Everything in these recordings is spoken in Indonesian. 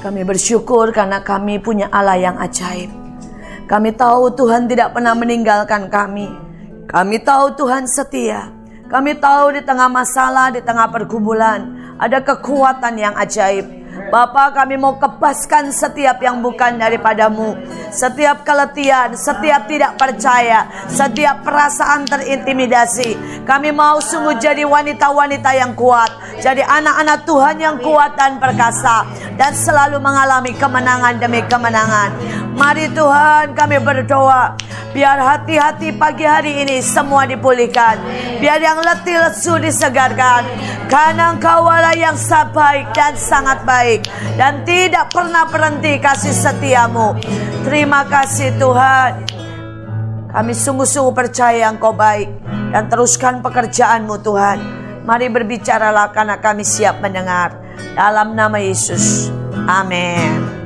Kami bersyukur karena kami punya Allah yang ajaib. Kami tahu Tuhan tidak pernah meninggalkan kami. Kami tahu Tuhan setia. Kami tahu di tengah masalah, di tengah pergumulan, ada kekuatan yang ajaib. Bapa, kami mau kebaskan setiap yang bukan daripadamu. Setiap keletihan, setiap tidak percaya, setiap perasaan terintimidasi. Kami mau sungguh jadi wanita-wanita yang kuat, jadi anak-anak Tuhan yang kuat dan perkasa, dan selalu mengalami kemenangan demi kemenangan. Mari Tuhan, kami berdoa, biar hati-hati pagi hari ini semua dipulihkan. Biar yang letih lesu disegarkan. Karena Engkau Allah yang baik dan sangat baik, dan tidak pernah berhenti kasih setiamu. Terima kasih Tuhan. Kami sungguh-sungguh percaya Engkau baik, dan teruskan pekerjaanmu Tuhan. Mari berbicaralah karena kami siap mendengar. Dalam nama Yesus. Amin.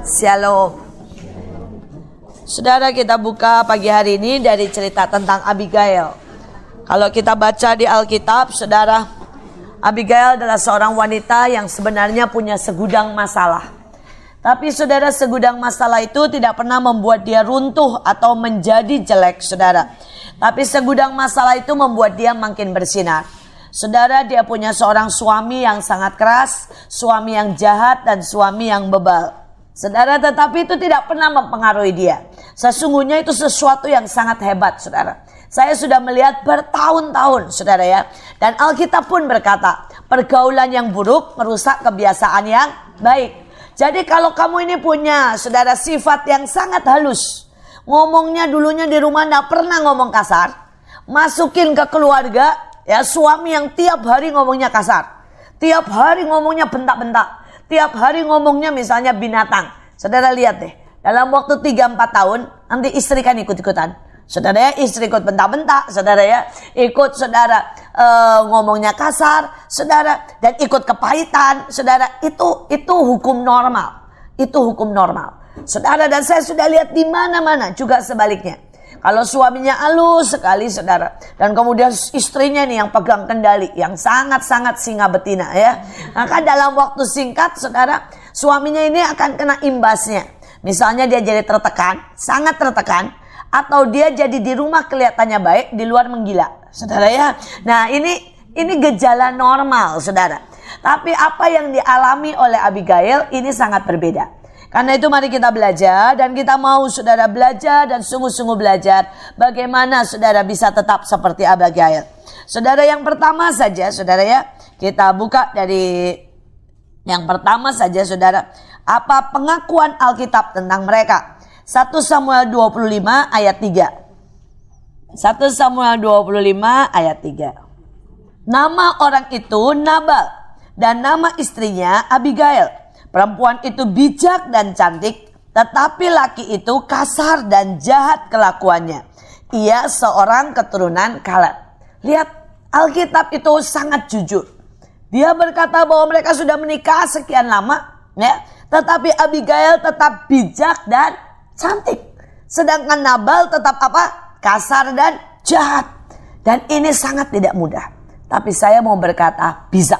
Shalom. Saudara, kita buka pagi hari ini dari cerita tentang Abigail. Kalau kita baca di Alkitab, saudara, Abigail adalah seorang wanita yang sebenarnya punya segudang masalah. Tapi saudara, segudang masalah itu tidak pernah membuat dia runtuh atau menjadi jelek, saudara. Tapi segudang masalah itu membuat dia makin bersinar. Saudara, dia punya seorang suami yang sangat keras, suami yang jahat, dan suami yang bebal. Saudara, tetapi itu tidak pernah mempengaruhi dia. Sesungguhnya itu sesuatu yang sangat hebat, saudara. Saya sudah melihat bertahun-tahun, saudara ya. Dan Alkitab pun berkata, pergaulan yang buruk merusak kebiasaan yang baik. Jadi kalau kamu ini punya, saudara, sifat yang sangat halus, ngomongnya dulunya di rumah tidak pernah ngomong kasar, masukin ke keluarga, ya, suami yang tiap hari ngomongnya kasar, tiap hari ngomongnya bentak-bentak, tiap hari ngomongnya misalnya binatang. Saudara lihat deh, dalam waktu 3-4 tahun, nanti istri kan ikut-ikutan. Saudara ya, istri ikut bentak-bentak, saudara ya, ikut saudara ngomongnya kasar, saudara, dan ikut kepahitan, saudara. Itu hukum normal, itu hukum normal, saudara. Dan saya sudah lihat di mana-mana juga sebaliknya. Kalau suaminya halus sekali, saudara, dan kemudian istrinya nih yang pegang kendali, yang sangat-sangat singa betina ya, maka dalam waktu singkat, saudara, suaminya ini akan kena imbasnya. Misalnya dia jadi tertekan, sangat tertekan. Atau dia jadi di rumah kelihatannya baik, di luar menggila, saudara ya. Nah ini gejala normal, saudara. Tapi apa yang dialami oleh Abigail ini sangat berbeda. Karena itu mari kita belajar, dan kita mau saudara belajar dan sungguh-sungguh belajar bagaimana saudara bisa tetap seperti Abigail. Saudara, yang pertama saja, saudara ya, kita buka dari yang pertama saja, saudara. Apa pengakuan Alkitab tentang mereka? 1 Samuel 25 ayat 3. 1 Samuel 25 ayat 3. Nama orang itu Nabal, dan nama istrinya Abigail. Perempuan itu bijak dan cantik, tetapi laki itu kasar dan jahat kelakuannya. Ia seorang keturunan Kaleb. Lihat, Alkitab itu sangat jujur. Dia berkata bahwa mereka sudah menikah sekian lama, ya, tetapi Abigail tetap bijak dan cantik. Sedangkan Nabal tetap apa? Kasar dan jahat. Dan ini sangat tidak mudah. Tapi saya mau berkata bisa.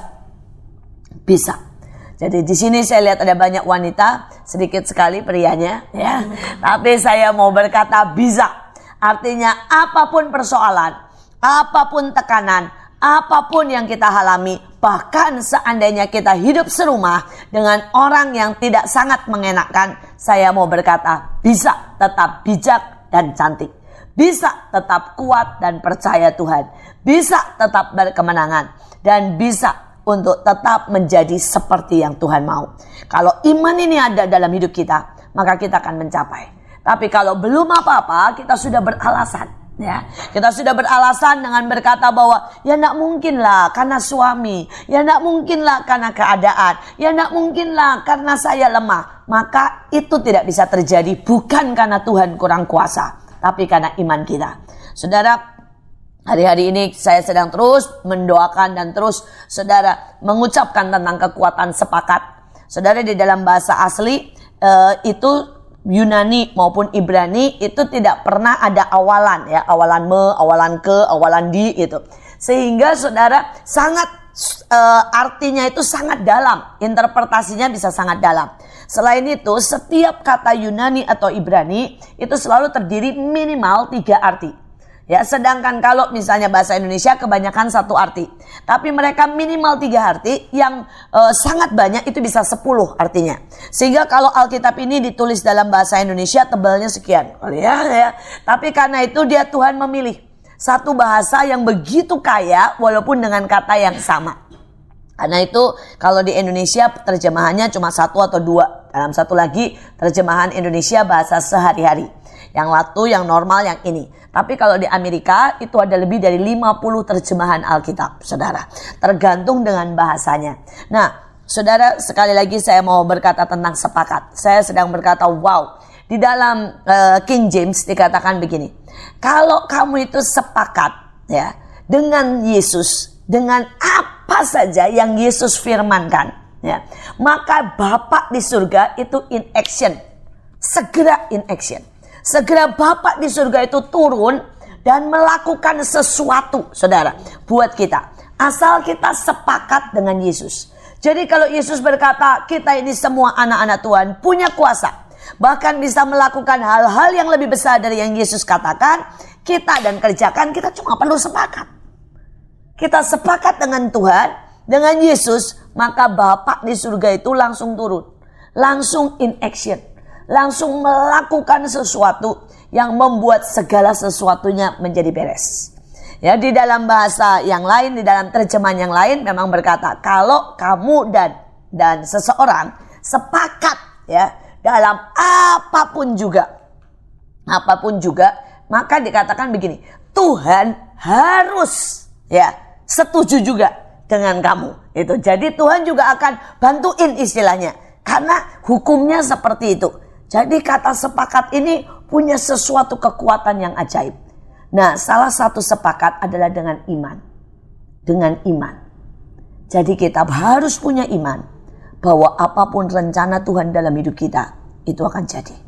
Bisa. Jadi di sini saya lihat ada banyak wanita, sedikit sekali prianya, ya. Tapi saya mau berkata bisa. Artinya apapun persoalan, apapun tekanan, apapun yang kita alami, bahkan seandainya kita hidup serumah dengan orang yang tidak sangat mengenakan, saya mau berkata bisa tetap bijak dan cantik, bisa tetap kuat dan percaya Tuhan, bisa tetap berkemenangan, dan bisa untuk tetap menjadi seperti yang Tuhan mau. Kalau iman ini ada dalam hidup kita, maka kita akan mencapai. Tapi kalau belum apa-apa, kita sudah beralasan. Ya, kita sudah beralasan dengan berkata bahwa ya nak mungkin lah karena suami, ya nak mungkin lah karena keadaan, ya nak mungkin lah karena saya lemah. Maka itu tidak bisa terjadi, bukan karena Tuhan kurang kuasa, tapi karena iman kita. Saudara, hari-hari ini saya sedang terus mendoakan dan terus saudara mengucapkan tentang kekuatan sepakat. Saudara, di dalam bahasa asli itu Yunani maupun Ibrani itu tidak pernah ada awalan, ya, awalan me, awalan ke, awalan di gitu. Sehingga saudara sangat artinya itu sangat dalam, interpretasinya bisa sangat dalam. Selain itu, setiap kata Yunani atau Ibrani itu selalu terdiri minimal 3 arti. Ya, sedangkan kalau misalnya bahasa Indonesia kebanyakan 1 arti. Tapi mereka minimal 3 arti yang sangat banyak itu bisa 10 artinya. Sehingga kalau Alkitab ini ditulis dalam bahasa Indonesia tebalnya sekian. Ya. Tapi karena itu Tuhan memilih satu bahasa yang begitu kaya walaupun dengan kata yang sama. Karena itu kalau di Indonesia terjemahannya cuma 1 atau 2. Dalam satu lagi terjemahan Indonesia bahasa sehari-hari. Yang latu, yang normal, yang ini. Tapi kalau di Amerika itu ada lebih dari 50 terjemahan Alkitab, saudara. Tergantung dengan bahasanya. Nah, saudara, sekali lagi saya mau berkata tentang sepakat. Saya sedang berkata, wow. Di dalam King James dikatakan begini. Kalau kamu itu sepakat ya dengan Yesus, dengan apa saja yang Yesus firmankan, ya, maka Bapa di surga itu in action. Segera in action. Segera Bapa di surga itu turun dan melakukan sesuatu, saudara, buat kita. Asal kita sepakat dengan Yesus. Jadi kalau Yesus berkata, kita ini semua anak-anak Tuhan punya kuasa. Bahkan bisa melakukan hal-hal yang lebih besar dari yang Yesus katakan. Kita dan kerjakan, kita cuma perlu sepakat. Kita sepakat dengan Tuhan, dengan Yesus, maka Bapa di surga itu langsung turun. Langsung in action. Langsung melakukan sesuatu yang membuat segala sesuatunya menjadi beres. Ya, di dalam bahasa yang lain, di dalam terjemahan yang lain memang berkata, kalau kamu dan seseorang sepakat ya dalam apapun juga, maka dikatakan begini, Tuhan harus ya setuju juga dengan kamu. Itu. Jadi Tuhan juga akan bantuin istilahnya, karena hukumnya seperti itu. Jadi kata sepakat ini punya sesuatu kekuatan yang ajaib. Nah, salah satu sepakat adalah dengan iman. Dengan iman. Jadi kita harus punya iman bahwa apapun rencana Tuhan dalam hidup kita, itu akan jadi.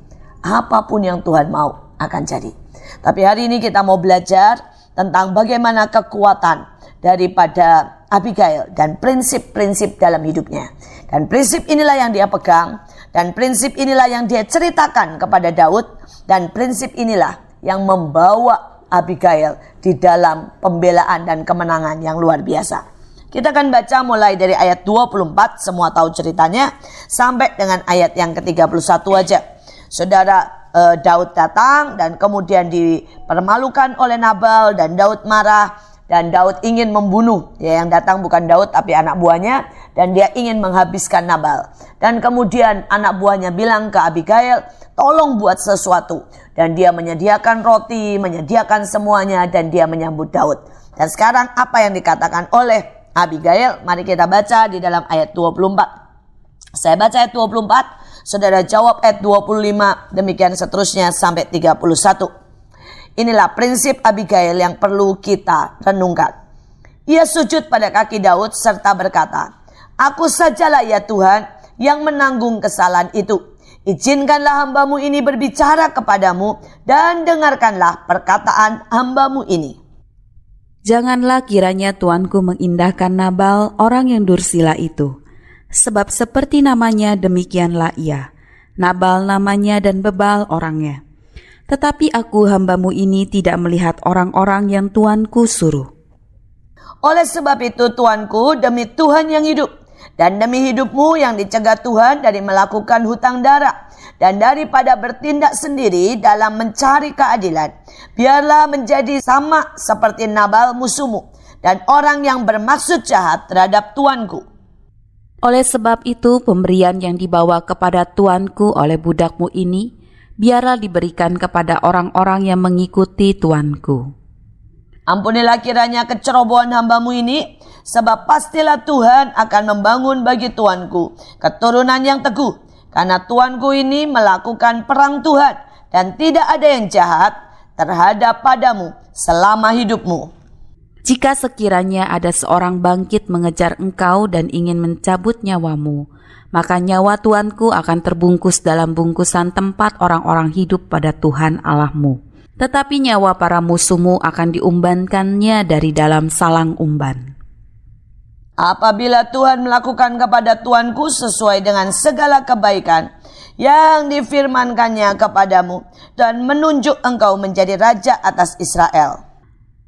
Apapun yang Tuhan mau akan jadi. Tapi hari ini kita mau belajar tentang bagaimana kekuatan daripada Abigail dan prinsip-prinsip dalam hidupnya. Dan prinsip inilah yang dia pegang. Dan prinsip inilah yang dia ceritakan kepada Daud. Dan prinsip inilah yang membawa Abigail di dalam pembelaan dan kemenangan yang luar biasa. Kita akan baca mulai dari ayat 24, semua tahu ceritanya, sampai dengan ayat yang ke-31 aja. Saudara, Daud datang dan kemudian dipermalukan oleh Nabal dan Daud marah. Dan Daud ingin membunuh, ya, yang datang bukan Daud tapi anak buahnya, dan dia ingin menghabiskan Nabal. Dan kemudian anak buahnya bilang ke Abigail, tolong buat sesuatu. Dan dia menyediakan roti, menyediakan semuanya, dan dia menyambut Daud. Dan sekarang apa yang dikatakan oleh Abigail? Mari kita baca di dalam ayat 24. Saya baca ayat 24, saudara jawab ayat 25, demikian seterusnya sampai 31. Inilah prinsip Abigail yang perlu kita renungkan. Ia sujud pada kaki Daud serta berkata, aku sajalah ya Tuhan yang menanggung kesalahan itu. Izinkanlah hambamu ini berbicara kepadamu dan dengarkanlah perkataan hambamu ini. Janganlah kiranya tuanku mengindahkan Nabal orang yang dursila itu. Sebab seperti namanya demikianlah ia. Nabal namanya dan bebal orangnya. Tetapi aku hambamu ini tidak melihat orang-orang yang tuanku suruh. Oleh sebab itu tuanku, demi Tuhan yang hidup, dan demi hidupmu yang dicegah Tuhan dari melakukan hutang darah, dan daripada bertindak sendiri dalam mencari keadilan, biarlah menjadi sama seperti Nabal musuhmu, dan orang yang bermaksud jahat terhadap tuanku. Oleh sebab itu pemberian yang dibawa kepada tuanku oleh budakmu ini, biarlah diberikan kepada orang-orang yang mengikuti tuanku. Ampunilah kiranya kecerobohan hambamu ini, sebab pastilah Tuhan akan membangun bagi tuanku keturunan yang teguh. Karena tuanku ini melakukan perang Tuhan, dan tidak ada yang jahat terhadap padamu selama hidupmu. Jika sekiranya ada seorang bangkit mengejar engkau dan ingin mencabut nyawamu, maka nyawa tuanku akan terbungkus dalam bungkusan tempat orang-orang hidup pada Tuhan Allahmu. Tetapi nyawa para musuhmu akan diumbankannya dari dalam salang umban. Apabila Tuhan melakukan kepada tuanku sesuai dengan segala kebaikan yang difirmankannya kepadamu dan menunjuk engkau menjadi raja atas Israel,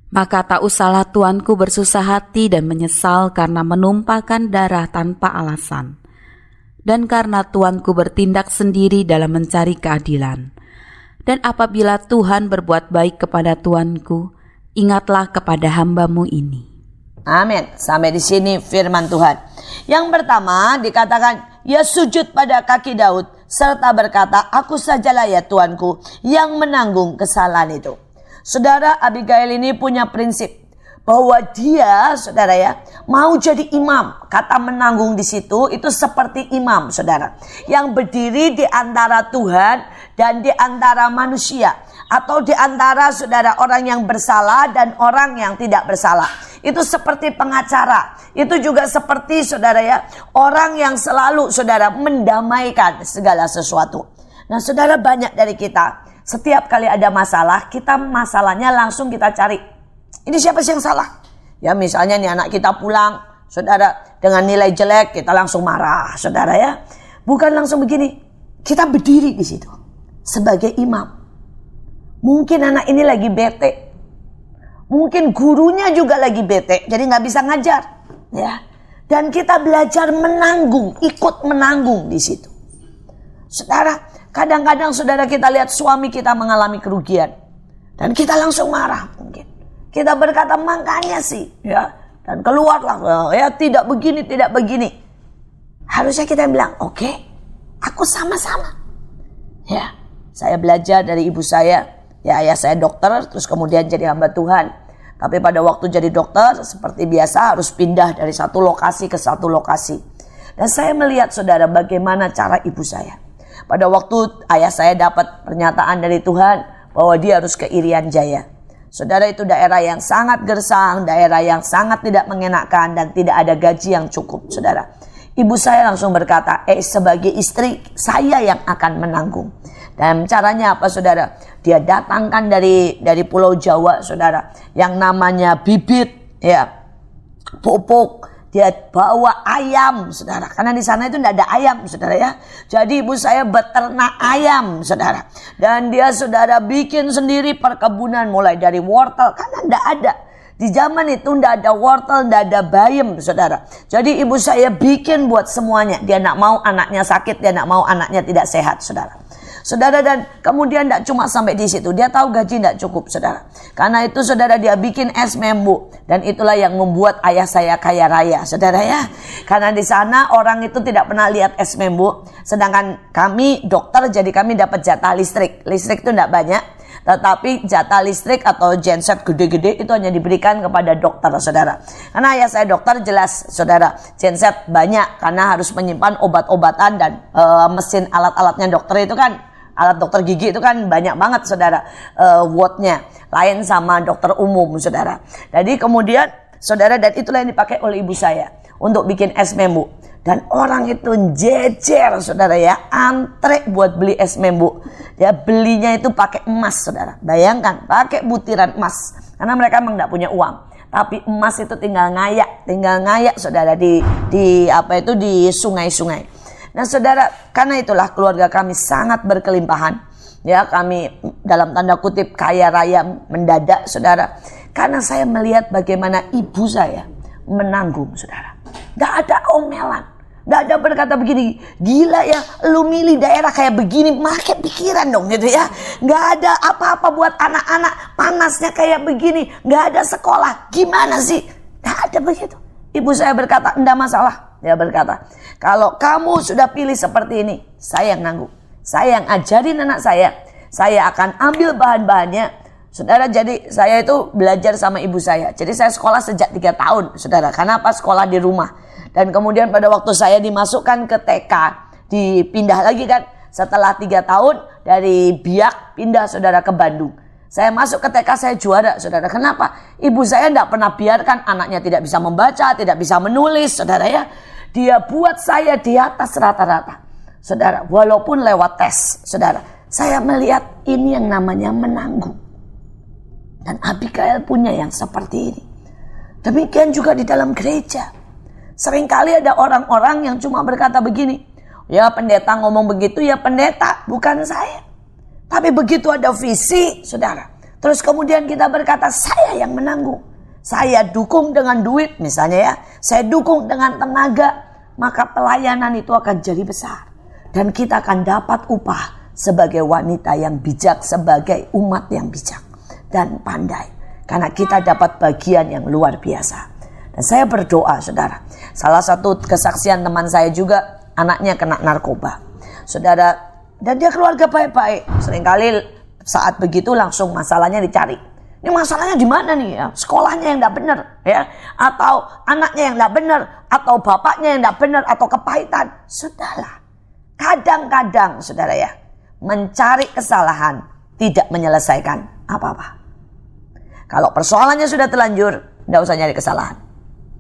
maka tak usahlah tuanku bersusah hati dan menyesal karena menumpahkan darah tanpa alasan, dan karena tuanku bertindak sendiri dalam mencari keadilan. Dan apabila Tuhan berbuat baik kepada tuanku, ingatlah kepada hamba-Mu ini. Amin. Sampai di sini firman Tuhan. Yang pertama dikatakan, ia sujud pada kaki Daud serta berkata, aku sajalah ya tuanku yang menanggung kesalahan itu. Saudara, Abigail ini punya prinsip bahwa dia, saudara ya, mau jadi imam. Kata menanggung di situ itu seperti imam, saudara, yang berdiri di antara Tuhan dan di antara manusia, atau di antara saudara orang yang bersalah dan orang yang tidak bersalah. Itu seperti pengacara. Itu juga seperti saudara ya, orang yang selalu saudara mendamaikan segala sesuatu. Nah, saudara, banyak dari kita setiap kali ada masalah, kita masalahnya langsung kita cari. Ini siapa sih yang salah? Ya, misalnya nih anak kita pulang, saudara, dengan nilai jelek, kita langsung marah, saudara ya. Bukan langsung begini. Kita berdiri di situ sebagai imam. Mungkin anak ini lagi bete. Mungkin gurunya juga lagi bete, jadi nggak bisa ngajar, ya. Dan kita belajar menanggung, ikut menanggung di situ. Saudara, kadang-kadang saudara kita lihat suami kita mengalami kerugian dan kita langsung marah mungkin. Kita berkata makanya sih, ya, dan keluarlah, ya tidak begini, tidak begini. Harusnya kita bilang, oke, aku sama-sama. Ya, saya belajar dari ibu saya, ya ayah saya dokter, terus kemudian jadi hamba Tuhan. Tapi pada waktu jadi dokter, seperti biasa harus pindah dari satu lokasi ke satu lokasi. Dan saya melihat saudara bagaimana cara ibu saya. Pada waktu ayah saya dapat pernyataan dari Tuhan bahwa dia harus ke Irian Jaya. Saudara, itu daerah yang sangat gersang, daerah yang sangat tidak mengenakan dan tidak ada gaji yang cukup, saudara. Ibu saya langsung berkata, sebagai istri saya yang akan menanggung. Dan caranya apa, saudara? Dia datangkan dari Pulau Jawa, saudara, yang namanya bibit, ya, pupuk. Dia bawa ayam, saudara. Karena di sana itu tidak ada ayam, saudara ya. Jadi ibu saya beternak ayam, saudara. Dan dia, saudara, bikin sendiri perkebunan mulai dari wortel. Karena tidak ada. Di zaman itu tidak ada wortel, tidak ada bayam, saudara. Jadi ibu saya bikin buat semuanya. Dia tidak mau anaknya sakit, dia tidak mau anaknya tidak sehat, saudara. Saudara, dan kemudian tidak cuma sampai di situ. Dia tahu gaji tidak cukup, saudara. Karena itu, saudara, dia bikin es membu. Dan itulah yang membuat ayah saya kaya raya, saudara ya. Karena di sana orang itu tidak pernah lihat es membu. Sedangkan kami dokter, jadi kami dapat jatah listrik. Listrik itu tidak banyak. Tetapi jatah listrik atau genset gede-gede itu hanya diberikan kepada dokter, saudara. Karena ayah saya dokter, jelas, saudara, genset banyak. Karena harus menyimpan obat-obatan dan mesin alat-alatnya dokter itu kan. Alat dokter gigi itu kan banyak banget, saudara, wattnya. Lain sama dokter umum, saudara. Jadi kemudian, saudara, dan itulah yang dipakai oleh ibu saya untuk bikin es membu. Dan orang itu jejer, saudara ya, antre buat beli es membu. Dia belinya itu pakai emas, saudara. Bayangkan, pakai butiran emas. Karena mereka memang tidak punya uang. Tapi emas itu tinggal ngayak, saudara, di sungai-sungai. Nah, saudara, karena itulah keluarga kami sangat berkelimpahan. Ya, kami dalam tanda kutip kaya raya mendadak, saudara. Karena saya melihat bagaimana ibu saya menanggung, saudara. Gak ada omelan. Gak ada berkata begini, gila ya, lu milih daerah kayak begini, makai pikiran dong gitu ya. Gak ada apa-apa buat anak-anak, panasnya kayak begini. Gak ada sekolah, gimana sih? Gak ada begitu. Ibu saya berkata, enggak masalah. Dia berkata, kalau kamu sudah pilih seperti ini, saya yang nanggung. Saya yang ajarin anak saya akan ambil bahan-bahannya. Saudara, jadi saya itu belajar sama ibu saya. Jadi saya sekolah sejak 3 tahun, saudara. Karena apa? Sekolah di rumah. Dan kemudian pada waktu saya dimasukkan ke TK, dipindah lagi kan. Setelah 3 tahun dari Biak, pindah, saudara, ke Bandung. Saya masuk ke TK, saya juara, saudara. Kenapa? Ibu saya tidak pernah biarkan anaknya tidak bisa membaca, tidak bisa menulis, saudara ya. Dia buat saya di atas rata-rata, saudara. Walaupun lewat tes, saudara. Saya melihat ini yang namanya menanggung. Dan Abigail punya yang seperti ini. Demikian juga di dalam gereja. Seringkali ada orang-orang yang cuma berkata begini, ya pendeta ngomong begitu, ya pendeta, bukan saya. Tapi begitu ada visi, saudara, terus kemudian kita berkata, saya yang menanggung. Saya dukung dengan duit, misalnya ya. Saya dukung dengan tenaga. Maka pelayanan itu akan jadi besar. Dan kita akan dapat upah sebagai wanita yang bijak, sebagai umat yang bijak dan pandai. Karena kita dapat bagian yang luar biasa. Dan saya berdoa, saudara. Salah satu kesaksian teman saya juga, anaknya kena narkoba. Saudara, dan dia keluarga baik-baik. Seringkali saat begitu langsung masalahnya dicari. Ini masalahnya di mana nih ya? Sekolahnya yang tidak benar ya, atau anaknya yang tidak benar, atau bapaknya yang tidak benar, atau kepahitan. Sudahlah. Kadang-kadang saudara ya, mencari kesalahan tidak menyelesaikan apa-apa. Kalau persoalannya sudah terlanjur, tidak usah nyari kesalahan.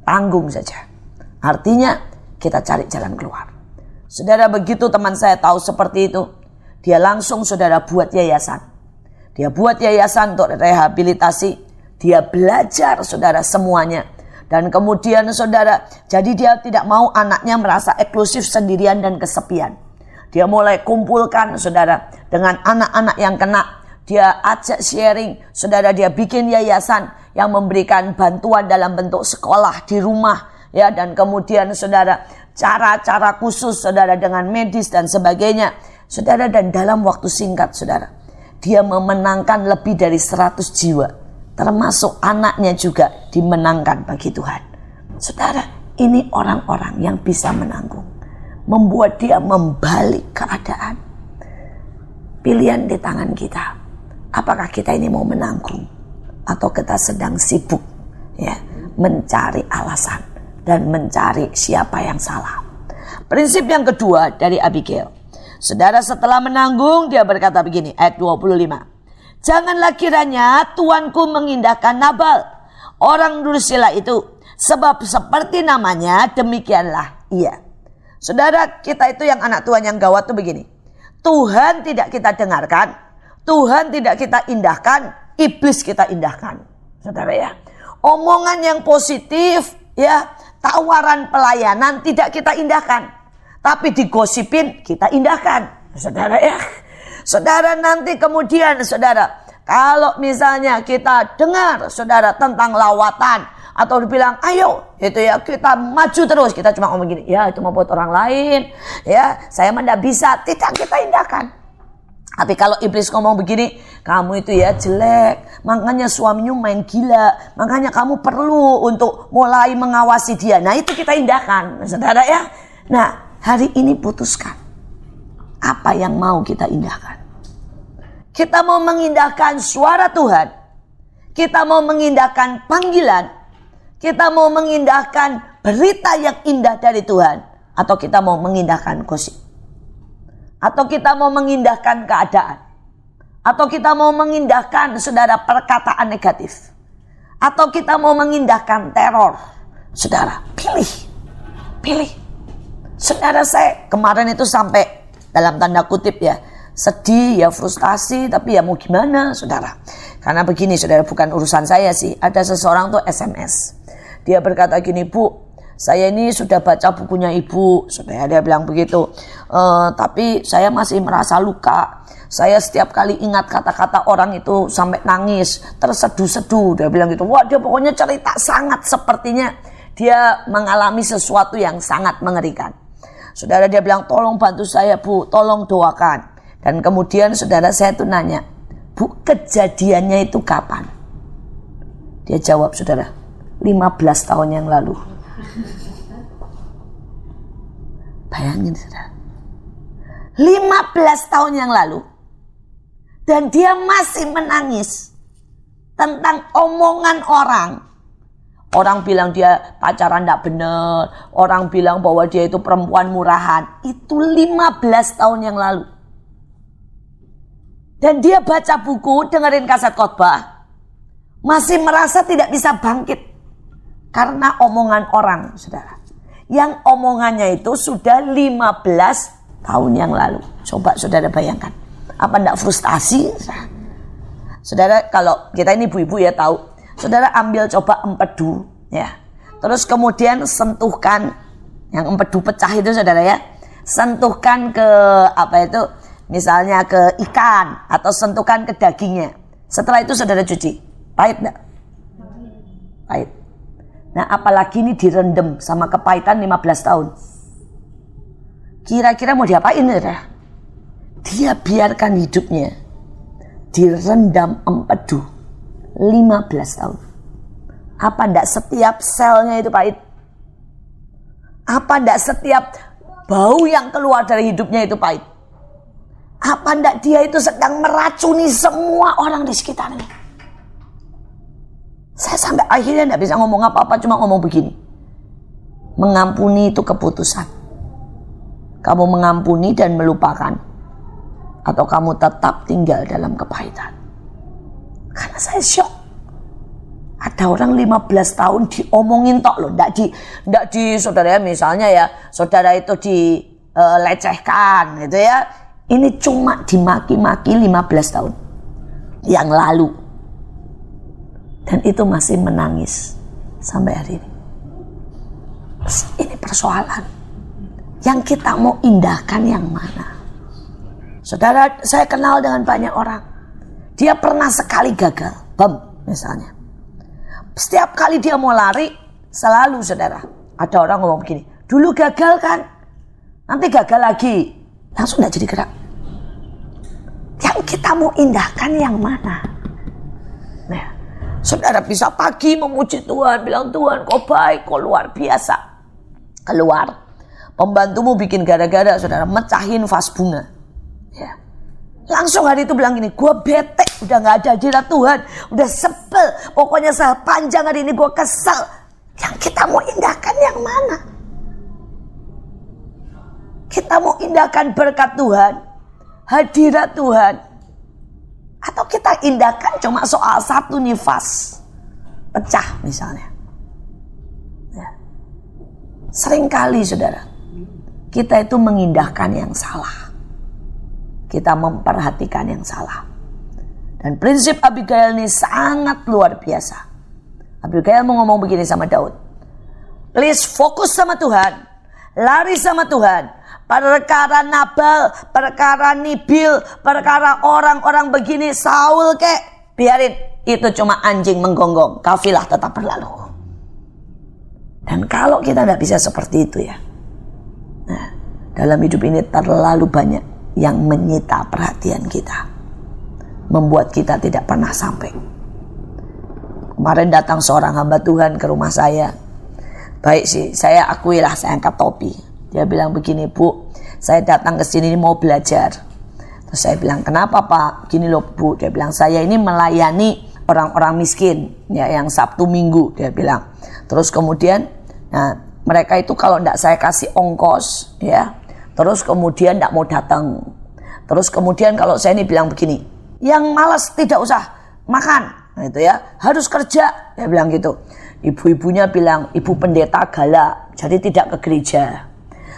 Tanggung saja. Artinya kita cari jalan keluar. Saudara, begitu teman saya tahu seperti itu, dia langsung saudara buat yayasan. Dia buat yayasan untuk rehabilitasi. Dia belajar saudara semuanya. Dan kemudian saudara, jadi dia tidak mau anaknya merasa eksklusif sendirian dan kesepian. Dia mulai kumpulkan saudara dengan anak-anak yang kena. Dia ajak sharing, saudara, dia bikin yayasan yang memberikan bantuan dalam bentuk sekolah di rumah. Ya, dan kemudian saudara, cara-cara khusus saudara dengan medis dan sebagainya. Saudara, dan dalam waktu singkat saudara, dia memenangkan lebih dari 100 jiwa. Termasuk anaknya juga dimenangkan bagi Tuhan. Saudara, ini orang-orang yang bisa menanggung. Membuat dia membalik keadaan. Pilihan di tangan kita. Apakah kita ini mau menanggung? Atau kita sedang sibuk ya, mencari alasan dan mencari siapa yang salah. Prinsip yang kedua dari Abigail. Saudara, setelah menanggung dia berkata begini, ayat 25. Janganlah kiranya tuanku mengindahkan Nabal, orang dursila itu, sebab seperti namanya demikianlah ia. Saudara, kita itu yang anak Tuhan yang gawat tuh begini. Tuhan tidak kita dengarkan, Tuhan tidak kita indahkan, iblis kita indahkan. Saudara ya, omongan yang positif ya, tawaran pelayanan tidak kita indahkan, tapi digosipin kita indahkan. Saudara ya, saudara, nanti kemudian saudara, kalau misalnya kita dengar saudara tentang lawatan atau dibilang ayo itu ya kita maju terus, kita cuma ngomong gini, ya itu mau buat orang lain, ya saya mah enggak bisa, tidak kita indahkan. Tapi kalau iblis ngomong begini, kamu itu ya jelek, makanya suaminya main gila, makanya kamu perlu untuk mulai mengawasi dia. Nah itu kita indahkan, saudara ya. Nah hari ini putuskan, apa yang mau kita indahkan? Kita mau mengindahkan suara Tuhan, kita mau mengindahkan panggilan, kita mau mengindahkan berita yang indah dari Tuhan, atau kita mau mengindahkan gosip, atau kita mau mengindahkan keadaan, atau kita mau mengindahkan saudara perkataan negatif, atau kita mau mengindahkan teror. Saudara, pilih. Saudara, saya kemarin itu sampai dalam tanda kutip ya, sedih ya, frustasi, tapi ya mau gimana saudara. Karena begini saudara, bukan urusan saya sih. Ada seseorang tuh SMS. Dia berkata gini, Bu, saya ini sudah baca bukunya Ibu. Saudara, dia bilang begitu. Tapi saya masih merasa luka. Saya setiap kali ingat kata-kata orang itu sampai nangis, terseduh-seduh. Dia bilang gitu. Wah, dia pokoknya cerita sangat sepertinya dia mengalami sesuatu yang sangat mengerikan. Saudara, dia bilang, tolong bantu saya Bu, tolong doakan. Dan kemudian saudara, saya tuh nanya, Bu, kejadiannya itu kapan? Dia jawab saudara, 15 tahun yang lalu. Bayangin saudara, 15 tahun yang lalu. Dan dia masih menangis tentang omongan orang. Orang bilang dia pacaran tidak benar. Orang bilang bahwa dia itu perempuan murahan. Itu 15 tahun yang lalu. Dan dia baca buku, dengerin kaset khotbah, masih merasa tidak bisa bangkit. Karena omongan orang, saudara. Yang omongannya itu sudah 15 tahun yang lalu. Coba saudara bayangkan. Apa enggak frustasi? Saudara, kalau kita ini ibu-ibu ya tahu. Saudara ambil coba empedu. Ya. Terus kemudian sentuhkan yang empedu pecah itu saudara ya. Sentuhkan ke misalnya ke ikan atau sentuhkan ke dagingnya. Setelah itu saudara cuci. Pahit enggak? Pahit. Nah, apalagi ini direndam sama kepahitan 15 tahun. Kira-kira mau diapain ya? Dia biarkan hidupnya direndam empedu 15 tahun. Apa enggak setiap selnya itu pahit? Apa enggak setiap bau yang keluar dari hidupnya itu pahit? Apa enggak dia itu sedang meracuni semua orang di sekitarnya? Saya sampai akhirnya enggak bisa ngomong apa-apa, cuma ngomong begini. Mengampuni itu keputusan. Kamu mengampuni dan melupakan, atau kamu tetap tinggal dalam kepahitan. Karena saya syok. Ada orang 15 tahun diomongin tok loh, enggak di saudara ya, misalnya ya, saudara itu dilecehkan gitu ya. Ini cuma dimaki-maki 15 tahun yang lalu. Dan itu masih menangis sampai hari ini. Ini persoalan. Yang kita mau indahkan yang mana? Saudara, saya kenal dengan banyak orang. Dia pernah sekali gagal, misalnya. Setiap kali dia mau lari, selalu saudara, ada orang ngomong begini, dulu gagal kan, nanti gagal lagi. Langsung gak jadi gerak. Yang kita mau indahkan yang mana? Nah, saudara bisa pagi memuji Tuhan, bilang Tuhan kau baik, kau luar biasa. Keluar, pembantumu bikin gara-gara, saudara, mecahin vas bunga. Ya. Langsung hari itu bilang gini, gue bete, udah gak ada hadirat Tuhan, udah sebel, pokoknya sepanjang hari ini gue kesel. Yang kita mau indahkan yang mana? Kita mau indahkan berkat Tuhan, hadirat Tuhan, atau kita indahkan cuma soal satu nifas pecah misalnya. Ya. Seringkali saudara, kita itu mengindahkan yang salah. Kita memperhatikan yang salah. Dan prinsip Abigail ini sangat luar biasa. Abigail mau ngomong begini sama Daud. Please fokus sama Tuhan. Lari sama Tuhan. Perkara Nabal, perkara Nibil, perkara orang-orang begini, Saul kek, biarin. Itu cuma anjing menggonggong. Kafilah tetap berlalu. Dan kalau kita tidak bisa seperti itu ya. Nah, dalam hidup ini terlalu banyak yang menyita perhatian kita. Membuat kita tidak pernah sampai. Kemarin datang seorang hamba Tuhan ke rumah saya. Baik sih, saya akuilah, saya angkat topi. Dia bilang begini, Bu, saya datang ke sini mau belajar. Terus saya bilang, kenapa Pak? Gini loh Bu, dia bilang, saya ini melayani orang-orang miskin, ya, yang Sabtu Minggu, dia bilang. Terus kemudian, nah, mereka itu kalau tidak saya kasih ongkos, ya, terus kemudian tidak mau datang. Terus kemudian kalau saya ini bilang begini, yang malas tidak usah makan, gitu ya, harus kerja, dia bilang gitu. Ibu-ibunya bilang, ibu pendeta galak, jadi tidak ke gereja.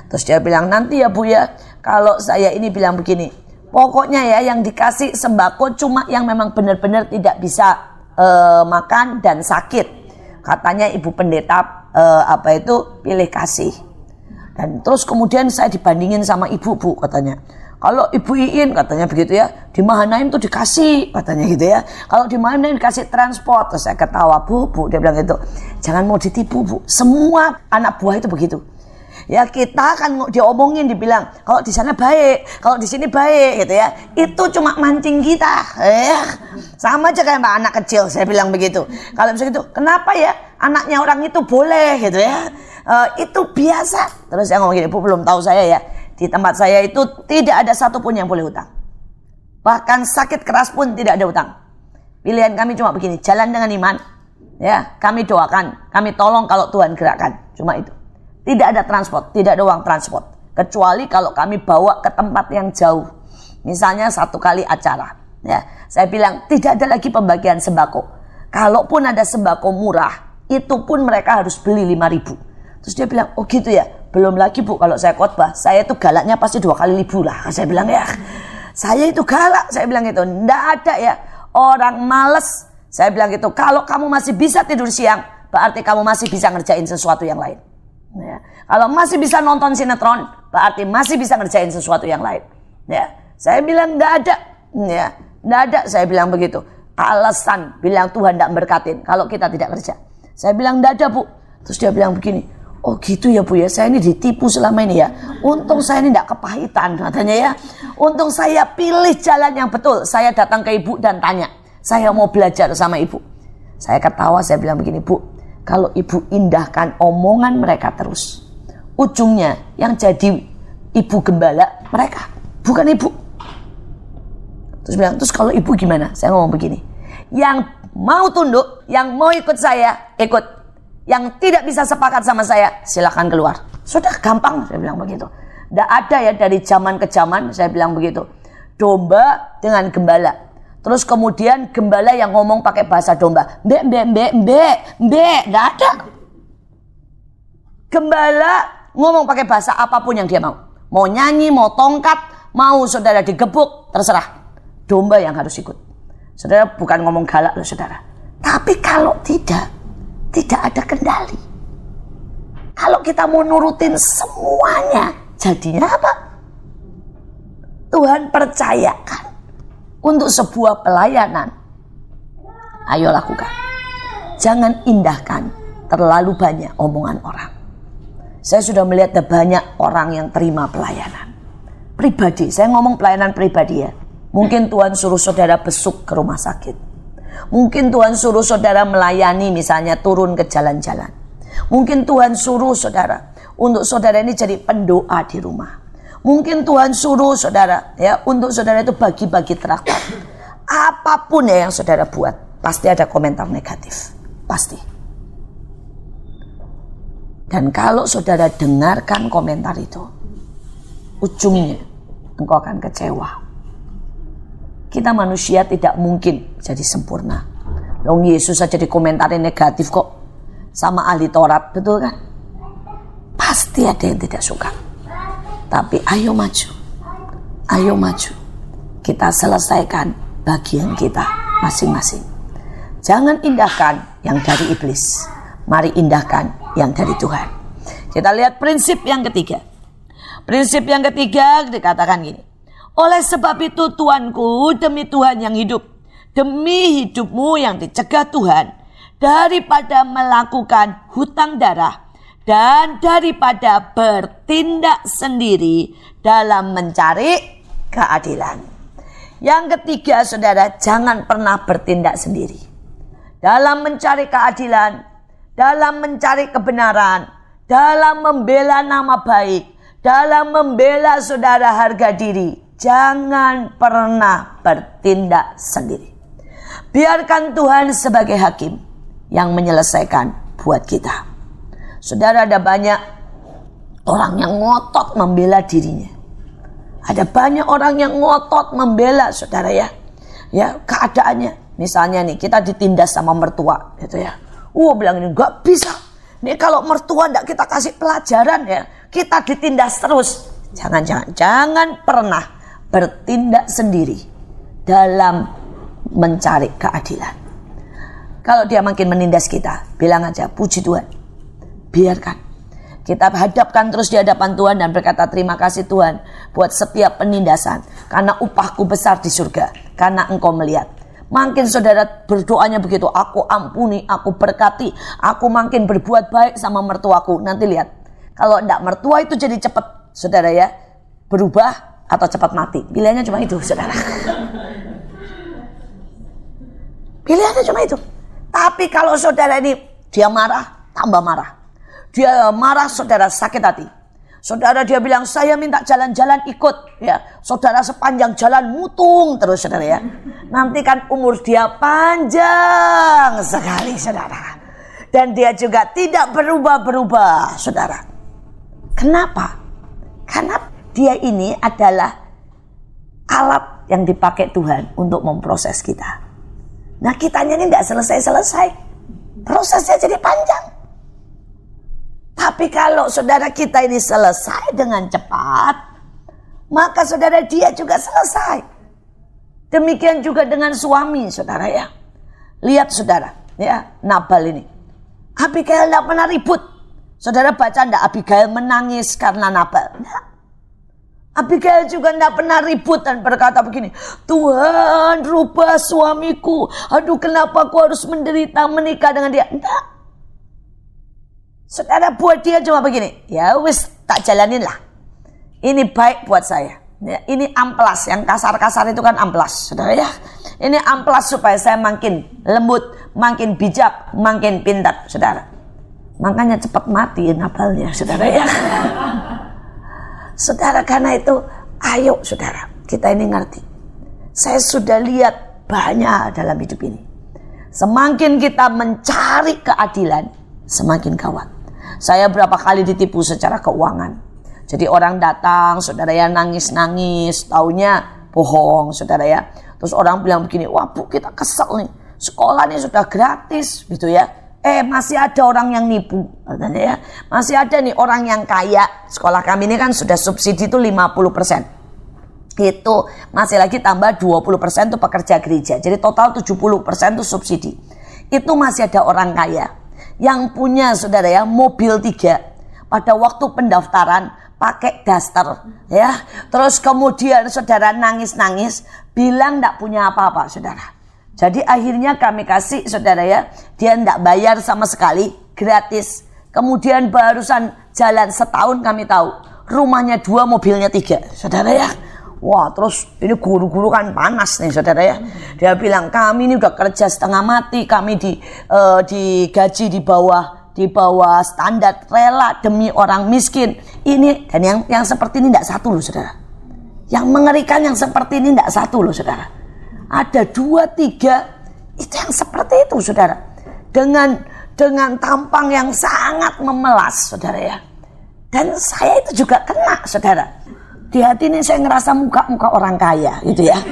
Terus dia bilang, nanti ya Bu ya, kalau saya ini bilang begini, pokoknya ya yang dikasih sembako cuma yang memang benar-benar tidak bisa makan dan sakit. Katanya ibu pendeta pilih kasih. Dan terus kemudian saya dibandingin sama ibu, Bu, katanya. Kalau Ibu Iin, katanya begitu ya, di Mahanaim tuh dikasih, katanya gitu ya. Kalau di Mahanaim dikasih transport. Terus saya ketawa, Bu, dia bilang gitu. Jangan mau ditipu, Bu. Semua anak buah itu begitu. Ya kita kan diomongin, dibilang kalau di sana baik, kalau di sini baik, gitu ya. Itu cuma mancing kita. Sama aja kayak anak kecil, saya bilang begitu. Kalau misalnya gitu, kenapa ya anaknya orang itu boleh, gitu ya. Itu biasa. Terus saya ngomong gini, Bu, belum tahu saya ya. Di tempat saya itu tidak ada satupun yang boleh hutang. Bahkan sakit keras pun tidak ada hutang. Pilihan kami cuma begini, jalan dengan iman. Ya, kami doakan, kami tolong kalau Tuhan gerakkan. Cuma itu. Tidak ada transport, tidak ada uang transport. Kecuali kalau kami bawa ke tempat yang jauh. Misalnya satu kali acara. Ya, saya bilang tidak ada lagi pembagian sembako. Kalaupun ada sembako murah, itu pun mereka harus beli 5.000. Terus dia bilang, oh gitu ya. Belum lagi Bu, kalau saya khotbah, saya itu galaknya pasti 2 kali libu lah. Saya bilang ya, saya itu galak. Saya bilang gitu, ndak ada ya orang males. Saya bilang gitu, kalau kamu masih bisa tidur siang, berarti kamu masih bisa ngerjain sesuatu yang lain. Ya. Kalau masih bisa nonton sinetron, berarti masih bisa ngerjain sesuatu yang lain. Ya. Saya bilang enggak ada. Ya. Enggak ada, saya bilang begitu. Alasan bilang Tuhan enggak berkatin kalau kita tidak kerja. Saya bilang enggak ada, Bu. Terus dia bilang begini, oh gitu ya Bu ya, saya ini ditipu selama ini ya. Untung saya ini enggak kepahitan katanya ya. Untung saya pilih jalan yang betul. Saya datang ke Ibu dan tanya, saya mau belajar sama Ibu. Saya ketawa, saya bilang begini, Bu, kalau Ibu indahkan omongan mereka terus, ujungnya yang jadi Ibu gembala mereka, bukan Ibu. Terus bilang, terus kalau Ibu gimana? Saya ngomong begini, yang mau tunduk, yang mau ikut saya, ikut. Yang tidak bisa sepakat sama saya, silakan keluar. Sudah gampang, saya bilang begitu. Tidak ada ya dari zaman ke zaman, saya bilang begitu. Domba dengan gembala. Terus kemudian gembala yang ngomong pakai bahasa domba. Mbek, tidak ada. Gembala ngomong pakai bahasa apapun yang dia mau. Mau nyanyi, mau tongkat, mau saudara digebuk, terserah. Domba yang harus ikut. Saudara bukan ngomong galak loh saudara. Tapi kalau tidak ada kendali. Kalau kita mau nurutin semuanya, jadinya apa? Tuhan percayakan untuk sebuah pelayanan. Ayo lakukan. Jangan indahkan terlalu banyak omongan orang. Saya sudah melihat ada banyak orang yang terima pelayanan pribadi. Saya ngomong pelayanan pribadi ya. Mungkin Tuhan suruh saudara besuk ke rumah sakit. Mungkin Tuhan suruh saudara melayani, misalnya turun ke jalan-jalan. Mungkin Tuhan suruh saudara untuk saudara ini jadi pendoa di rumah. Mungkin Tuhan suruh saudara ya untuk saudara itu bagi-bagi traktor. Apapun ya yang saudara buat, pasti ada komentar negatif. Pasti. Dan kalau saudara dengarkan komentar itu, ujungnya engkau akan kecewa. Kita manusia tidak mungkin jadi sempurna. Long Yesus saja dikomentarin negatif kok sama ahli Taurat, betul kan? Pasti ada yang tidak suka. Tapi ayo maju. Ayo maju. Kita selesaikan bagian kita masing-masing. Jangan indahkan yang dari iblis. Mari indahkan yang dari Tuhan. Kita lihat prinsip yang ketiga. Prinsip yang ketiga dikatakan gini. Oleh sebab itu Tuanku, demi Tuhan yang hidup, demi hidupmu yang dicegah Tuhan, daripada melakukan hutang darah, dan daripada bertindak sendiri dalam mencari keadilan. Yang ketiga saudara, jangan pernah bertindak sendiri. Dalam mencari keadilan, dalam mencari kebenaran, dalam membela nama baik, dalam membela saudara harga diri. Jangan pernah bertindak sendiri. Biarkan Tuhan sebagai hakim yang menyelesaikan buat kita. Saudara, ada banyak orang yang ngotot membela dirinya. Ada banyak orang yang ngotot membela saudara ya. Ya, keadaannya. Misalnya nih, kita ditindas sama mertua gitu ya. Bilang ini enggak bisa. Nih kalau mertua enggak kita kasih pelajaran ya, kita ditindas terus. Jangan pernah bertindak sendiri dalam mencari keadilan. Kalau dia makin menindas kita, bilang aja puji Tuhan. Biarkan. Kita hadapkan terus di hadapan Tuhan dan berkata terima kasih Tuhan buat setiap penindasan. Karena upahku besar di surga. Karena engkau melihat. Makin saudara berdoanya begitu, aku ampuni, aku berkati, aku makin berbuat baik sama mertuaku. Nanti lihat. Kalau enggak mertua itu jadi cepat saudara ya, berubah atau cepat mati. Pilihannya cuma itu saudara. Pilihannya cuma itu. Tapi kalau saudara ini dia marah, tambah marah. Dia marah, saudara sakit hati. Saudara dia bilang saya minta jalan-jalan ikut ya. Saudara sepanjang jalan mutung terus saudara ya. Nanti kan umur dia panjang sekali saudara. Dan dia juga tidak berubah-berubah saudara. Kenapa? Karena dia ini adalah alat yang dipakai Tuhan untuk memproses kita. Nah kitanya ini tidak selesai-selesai. Prosesnya jadi panjang. Tapi kalau saudara kita ini selesai dengan cepat, maka saudara dia juga selesai. Demikian juga dengan suami saudara ya. Lihat saudara ya, Nabal ini. Abigail tidak pernah ribut. Saudara baca enggak Abigail menangis karena Nabal? Enggak. Abigail juga tidak pernah ribut dan berkata begini, Tuhan rubah suamiku. Aduh, kenapa aku harus menderita menikah dengan dia? Enggak. Saudara, buat dia cuma begini, ya wis tak jalanin lah. Ini baik buat saya. Ya, ini amplas, yang kasar-kasar itu kan amplas, saudara ya. Ini amplas supaya saya makin lembut, makin bijak, makin pintar, saudara. Makanya cepat mati Nabalnya, saudara ya. Saudara, karena itu, ayo saudara, kita ini ngerti. Saya sudah lihat banyak dalam hidup ini. Semakin kita mencari keadilan, semakin gawat. Saya berapa kali ditipu secara keuangan. Jadi orang datang, saudara ya, nangis-nangis, taunya bohong, saudara ya. Terus orang bilang begini, wah Bu, kita kesel nih, sekolah ini sudah gratis, gitu ya. Masih ada orang yang nipu, katanya ya. Masih ada nih orang yang kaya. Sekolah kami ini kan sudah subsidi itu 50%. Itu masih lagi tambah 20% itu pekerja gereja. Jadi total 70% itu subsidi. Itu masih ada orang kaya yang punya, saudara ya, mobil 3. Pada waktu pendaftaran pakai daster ya. Terus kemudian saudara nangis-nangis bilang tidak punya apa-apa, saudara. Jadi akhirnya kami kasih, saudara ya, dia tidak bayar sama sekali, gratis. Kemudian barusan jalan setahun kami tahu, rumahnya 2, mobilnya 3, saudara ya. Wah, terus ini guru-guru kan panas nih, saudara ya. Dia bilang, kami ini udah kerja setengah mati, kami digaji di bawah standar, rela demi orang miskin. Ini dan yang seperti ini tidak satu loh, saudara. Yang mengerikan yang seperti ini tidak satu loh, saudara. Ada 2, 3 itu yang seperti itu, saudara. Dengan tampang yang sangat memelas, saudara ya. Dan saya itu juga kena, saudara. Di hati ini saya ngerasa muka orang kaya, gitu ya.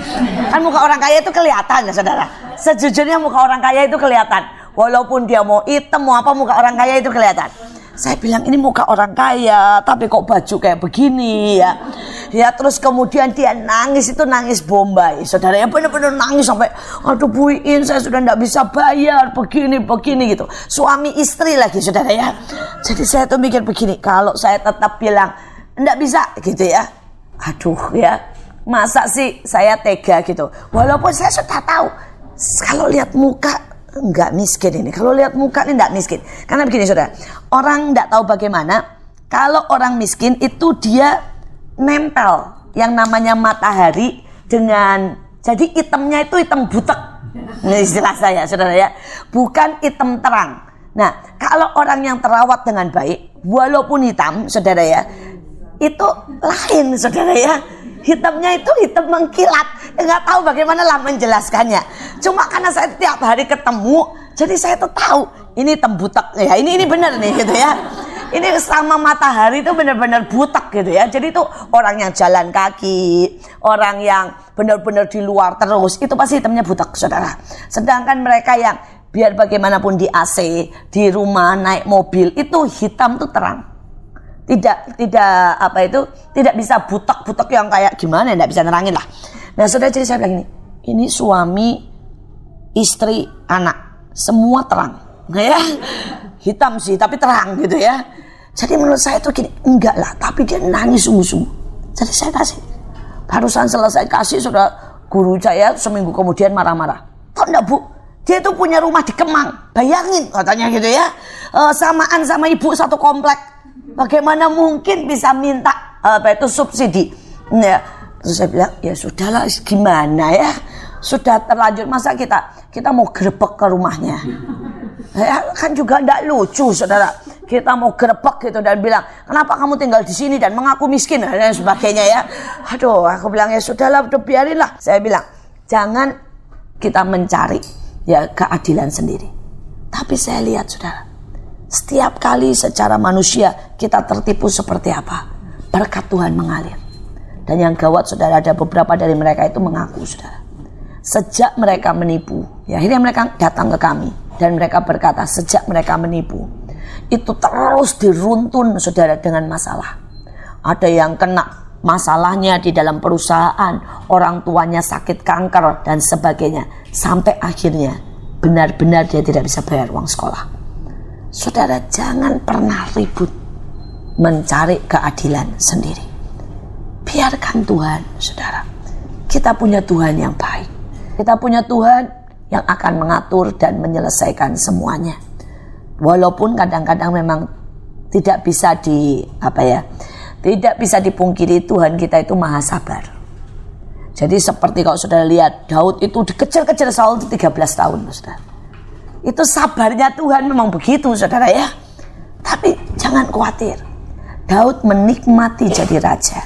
Kan muka orang kaya itu kelihatan ya, saudara. Sejujurnya muka orang kaya itu kelihatan. Walaupun dia mau hitam, mau apa, muka orang kaya itu kelihatan. Saya bilang ini muka orang kaya, tapi kok baju kayak begini ya. Ya terus kemudian dia nangis, itu nangis Bombay, saudara ya, benar-benar nangis sampai, aduh Bu Iin, saya sudah tidak bisa bayar, begini gitu. Suami istri lagi, saudara ya. Jadi saya tuh mikir begini, kalau saya tetap bilang tidak bisa gitu ya, aduh ya, masa sih saya tega gitu. Walaupun saya sudah tahu, kalau lihat muka enggak miskin ini. Kalau lihat muka ini enggak miskin. Karena begini, saudara, orang enggak tahu bagaimana kalau orang miskin itu dia nempel yang namanya matahari dengan, jadi hitamnya itu hitam butek. Ini istilah saya, saudara ya. Bukan hitam terang. Nah, kalau orang yang terawat dengan baik, walaupun hitam, saudara ya, itu lain, saudara ya. Hitamnya itu hitam mengkilat. Nggak tahu bagaimana lah menjelaskannya. Cuma karena saya tiap hari ketemu, jadi saya tuh tahu ini hitam butek ya. Ini benar nih gitu ya. Ini sama matahari itu benar-benar butek gitu ya. Jadi itu orang yang jalan kaki, orang yang benar-benar di luar terus, itu pasti hitamnya butek, saudara. Sedangkan mereka yang biar bagaimanapun di AC, di rumah, naik mobil, itu hitam tuh terang. Tidak bisa butek-butek yang kayak gimana, tidak bisa nerangin lah. Nah, saudara, jadi saya bilang ini suami, istri, anak, semua terang. Nah ya, hitam sih tapi terang gitu ya. Jadi menurut saya itu gini, enggak lah, tapi dia nangis sungguh-sungguh. Jadi saya kasih. Barusan selesai kasih, saudara, guru saya seminggu kemudian marah-marah. Tahu enggak Bu, dia itu punya rumah di Kemang, bayangin katanya gitu ya. Samaan sama ibu satu komplek. Bagaimana mungkin bisa minta subsidi? Ya, terus saya bilang, ya sudahlah, gimana ya? Sudah terlanjur, masa kita mau grebek ke rumahnya? Ya, kan juga tidak lucu, saudara. Kita mau grebek gitu dan bilang, kenapa kamu tinggal di sini dan mengaku miskin dan sebagainya ya. Aduh, aku bilang ya sudahlah, udah biarinlah. Saya bilang, jangan kita mencari ya keadilan sendiri. Tapi saya lihat, saudara, setiap kali secara manusia kita tertipu seperti apa, berkat Tuhan mengalir. Dan yang gawat, saudara, ada beberapa dari mereka itu mengaku, saudara. Sejak mereka menipu, ya akhirnya mereka datang ke kami dan mereka berkata, sejak mereka menipu, itu terus diruntun, saudara, dengan masalah. Ada yang kena masalahnya di dalam perusahaan, orang tuanya sakit kanker dan sebagainya, sampai akhirnya benar-benar dia tidak bisa bayar uang sekolah. Saudara, jangan pernah ribut mencari keadilan sendiri. Biarkan Tuhan, saudara. Kita punya Tuhan yang baik. Kita punya Tuhan yang akan mengatur dan menyelesaikan semuanya. Walaupun kadang-kadang memang tidak bisa tidak bisa dipungkiri Tuhan kita itu maha sabar. Jadi seperti kalau saudara lihat, Daud itu dikejar-kejar Saul 13 tahun, saudara. Itu sabarnya Tuhan memang begitu, saudara ya. Tapi jangan khawatir. Daud menikmati jadi raja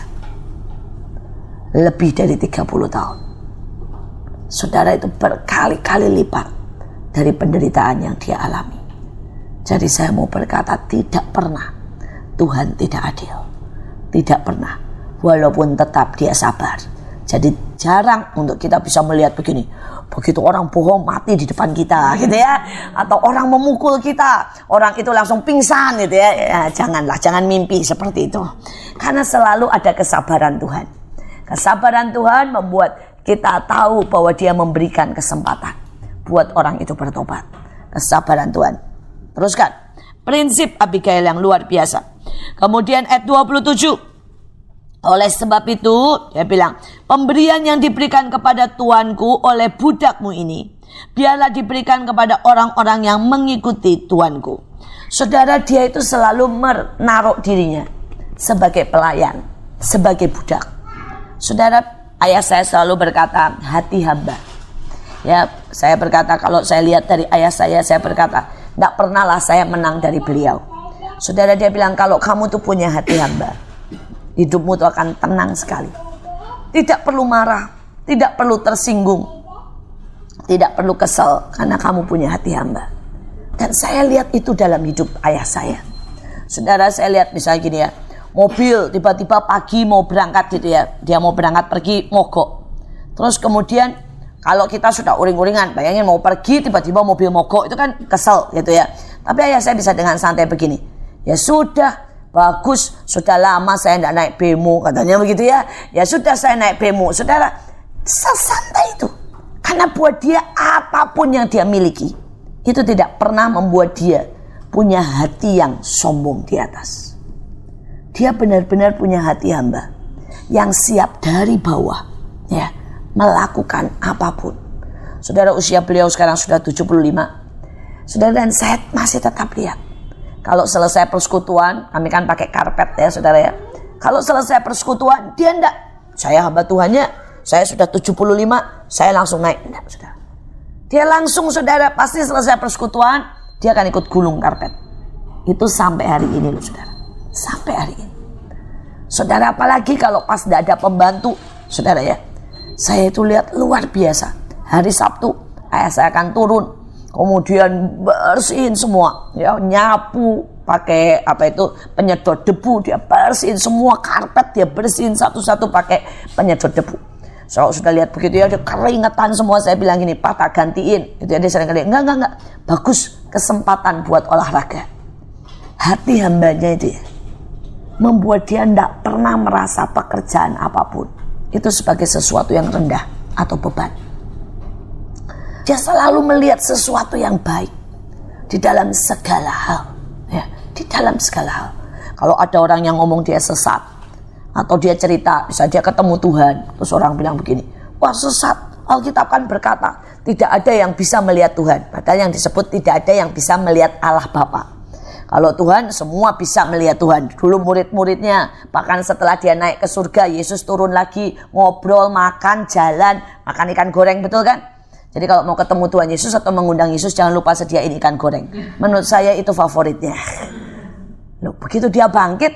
lebih dari 30 tahun. Saudara, itu berkali-kali lipat dari penderitaan yang dia alami. Jadi saya mau berkata, tidak pernah Tuhan tidak adil. Tidak pernah. Walaupun tetap dia sabar. Jadi jarang untuk kita bisa melihat begini. Begitu orang bohong mati di depan kita gitu ya. Atau orang memukul kita, orang itu langsung pingsan gitu ya. Janganlah, jangan mimpi seperti itu. Karena selalu ada kesabaran Tuhan. Kesabaran Tuhan membuat kita tahu bahwa dia memberikan kesempatan buat orang itu bertobat. Kesabaran Tuhan. Teruskan. Prinsip Abigail yang luar biasa. Kemudian ayat 27. Oleh sebab itu, dia bilang, pemberian yang diberikan kepada tuanku oleh budakmu ini, biarlah diberikan kepada orang-orang yang mengikuti tuanku. Saudara, dia itu selalu menaruh dirinya sebagai pelayan, sebagai budak. Saudara, ayah saya selalu berkata, hati hamba. Ya, saya berkata, kalau saya lihat dari ayah saya berkata, tidak pernahlah saya menang dari beliau. Saudara, dia bilang, kalau kamu tuh punya hati hamba, hidupmu tuh akan tenang sekali. Tidak perlu marah, tidak perlu tersinggung, tidak perlu kesal, karena kamu punya hati hamba. Dan saya lihat itu dalam hidup ayah saya. Saudara, saya lihat misalnya gini ya, mobil tiba-tiba pagi mau berangkat gitu ya, dia mau berangkat pergi mogok. Terus kemudian kalau kita sudah uring-uringan, bayangin mau pergi tiba-tiba mobil mogok, itu kan kesel gitu ya. Tapi ayah saya bisa dengan santai begini, ya sudah, bagus, sudah lama saya tidak naik bemo, katanya begitu ya. Ya sudah, saya naik bemo. Saudara, sesantai itu. Karena buat dia apapun yang dia miliki, itu tidak pernah membuat dia punya hati yang sombong di atas. Dia benar-benar punya hati hamba yang siap dari bawah ya melakukan apapun. Saudara, usia beliau sekarang sudah 75. Saudara, dan saya masih tetap lihat. Kalau selesai persekutuan, kami kan pakai karpet ya saudara ya. Kalau selesai persekutuan, dia enggak, saya hamba Tuhannya, saya sudah 75, saya langsung naik. Enggak, saudara. Dia langsung, saudara, pasti selesai persekutuan, dia akan ikut gulung karpet. Itu sampai hari ini loh saudara. Sampai hari ini. Saudara, apalagi kalau pas tidak ada pembantu, saudara ya. Saya itu lihat luar biasa. Hari Sabtu, ayah saya akan turun. Kemudian bersihin semua, ya, nyapu pakai penyedot debu, dia bersihin semua karpet, dia bersihin satu-satu pakai penyedot debu. So, sudah lihat begitu ya, dia keringetan semua. Saya bilang gini, Pak, tak gantiin. Itu dia sering kali, enggak, bagus, kesempatan buat olahraga. Hati hambanya itu ya, membuat dia tidak pernah merasa pekerjaan apapun itu sebagai sesuatu yang rendah atau beban. Dia selalu melihat sesuatu yang baik di dalam segala hal, ya, di dalam segala hal. Kalau ada orang yang ngomong dia sesat, atau dia cerita, bisa dia ketemu Tuhan, terus orang bilang begini, wah sesat, Alkitab kan berkata, tidak ada yang bisa melihat Tuhan. Padahal yang disebut tidak ada yang bisa melihat Allah Bapa. Kalau Tuhan, semua bisa melihat Tuhan. Dulu murid-muridnya, bahkan setelah dia naik ke surga, Yesus turun lagi, ngobrol, makan, jalan, makan ikan goreng, betul kan? Jadi kalau mau ketemu Tuhan Yesus atau mengundang Yesus, jangan lupa sediain ikan goreng. Menurut saya itu favoritnya. Loh, begitu dia bangkit,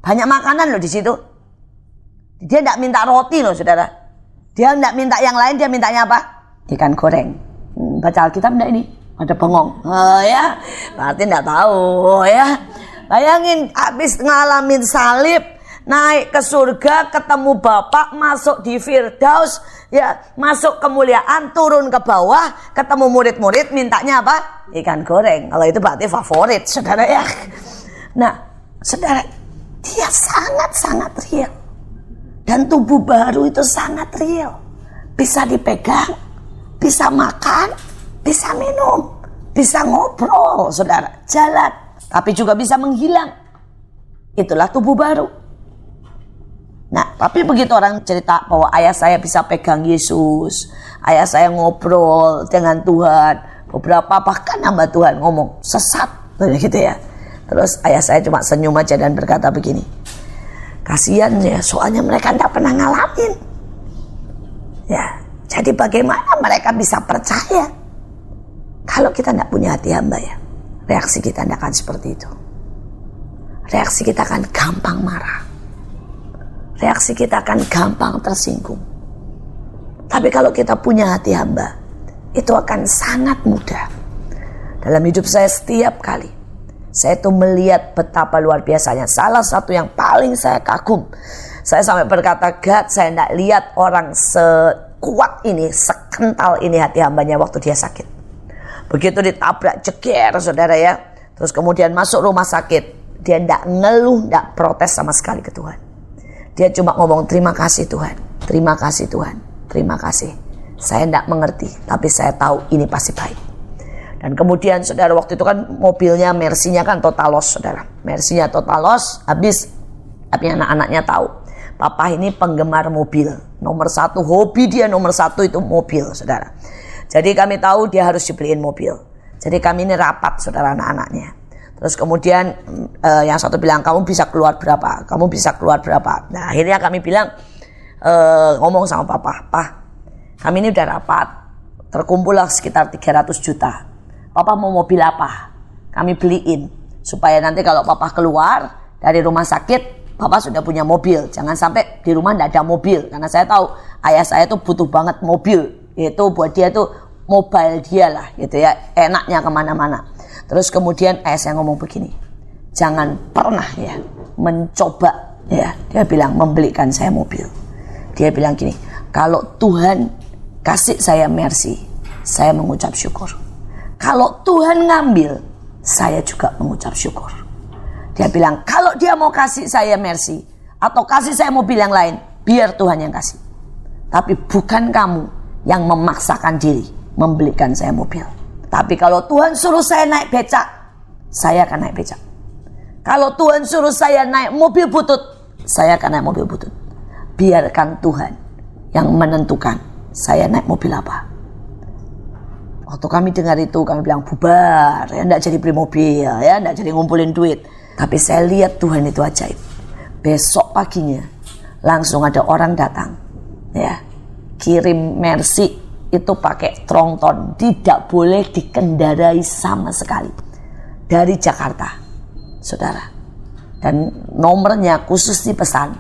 banyak makanan loh di situ. Dia tidak minta roti loh saudara. Dia tidak minta yang lain, dia mintanya apa? Ikan goreng. Baca Alkitab enggak ini? Ada bengong. Oh ya, berarti tidak tahu ya. Bayangin habis ngalamin salib, naik ke surga, ketemu Bapak, masuk di Firdaus, ya, masuk kemuliaan, turun ke bawah, ketemu murid-murid, mintanya apa? Ikan goreng. Kalau itu berarti favorit, saudara ya. Nah, saudara, dia sangat-sangat real. Dan tubuh baru itu sangat real. Bisa dipegang, bisa makan, bisa minum. bisa ngobrol, saudara, jalan, tapi juga bisa menghilang. Itulah tubuh baru. Nah, tapi begitu orang cerita bahwa ayah saya bisa pegang Yesus, ayah saya ngobrol dengan Tuhan, beberapa bahkan hamba Tuhan ngomong sesat, gitu ya. Terus ayah saya cuma senyum aja dan berkata begini, kasihan ya, soalnya mereka tidak pernah ngalamin. Ya, jadi bagaimana mereka bisa percaya kalau kita tidak punya hati hamba ya? Reaksi kita tidak akan seperti itu. Reaksi kita akan gampang marah. Reaksi kita akan gampang tersinggung. Tapi kalau kita punya hati hamba, itu akan sangat mudah. Dalam hidup saya setiap kali saya itu melihat betapa luar biasanya. Salah satu yang paling saya kagum, saya sampai berkata, God, saya tidak lihat orang sekuat ini, sekental ini hati hambanya waktu dia sakit. Begitu ditabrak jeger, saudara ya, terus kemudian masuk rumah sakit, dia tidak ngeluh, tidak protes sama sekali ke Tuhan. Dia cuma ngomong, terima kasih Tuhan, terima kasih Tuhan, terima kasih. Saya tidak mengerti, tapi saya tahu ini pasti baik. Dan kemudian saudara, waktu itu kan mobilnya Mercy-nya kan total loss, saudara. Mercy-nya total loss, habis. Tapi anak-anaknya tahu, papa ini penggemar mobil. Nomor satu, hobi dia nomor satu itu mobil, saudara. Jadi kami tahu dia harus dibeliin mobil. Jadi kami ini rapat, saudara, anak-anaknya. Terus kemudian yang satu bilang, kamu bisa keluar berapa? Kamu bisa keluar berapa? Nah, akhirnya kami bilang, ngomong sama papa, Pak, kami ini udah rapat, terkumpullah sekitar 300 juta. Papa mau mobil apa? Kami beliin. Supaya nanti kalau papa keluar dari rumah sakit, papa sudah punya mobil. Jangan sampai di rumah tidak ada mobil. Karena saya tahu ayah saya tuh butuh banget mobil. Itu buat dia tuh mobile dia lah gitu ya. Enaknya kemana-mana. Terus kemudian ayah saya ngomong begini, jangan pernah ya mencoba ya. Dia bilang membelikan saya mobil. Dia bilang gini, kalau Tuhan kasih saya Mercy, saya mengucap syukur. Kalau Tuhan ngambil, saya juga mengucap syukur. Dia bilang, kalau dia mau kasih saya Mercy atau kasih saya mobil yang lain, biar Tuhan yang kasih. Tapi bukan kamu yang memaksakan diri membelikan saya mobil. Tapi kalau Tuhan suruh saya naik becak, saya akan naik becak. Kalau Tuhan suruh saya naik mobil butut, saya akan naik mobil butut. Biarkan Tuhan yang menentukan saya naik mobil apa. Waktu kami dengar itu, kami bilang bubar, ya enggak jadi beli mobil, ya enggak jadi ngumpulin duit. Tapi saya lihat Tuhan itu ajaib. Besok paginya langsung ada orang datang, ya, kirim Mercy itu pakai Tronton, tidak boleh dikendarai sama sekali, dari Jakarta, saudara. Dan nomornya khusus dipesan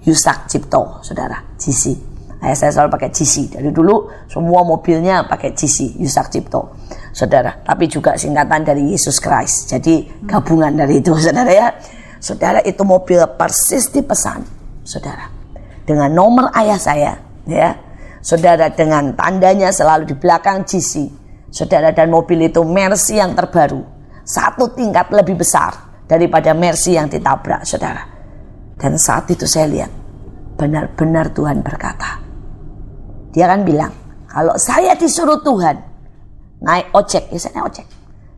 Yusak Cipto, saudara, GC. Saya selalu pakai GC. Dari dulu semua mobilnya pakai GC, Yusak Cipto, saudara. Tapi juga singkatan dari Yesus Christ. Jadi gabungan dari itu, saudara ya. Saudara, itu mobil persis dipesan, saudara, dengan nomor ayah saya, ya. Saudara, dengan tandanya selalu di belakang GC, saudara. Dan mobil itu Mercy yang terbaru, 1 tingkat lebih besar daripada Mercy yang ditabrak, saudara. Dan saat itu saya lihat, benar-benar Tuhan berkata. Dia kan bilang, kalau saya disuruh Tuhan naik ojek, ya saya naik ojek.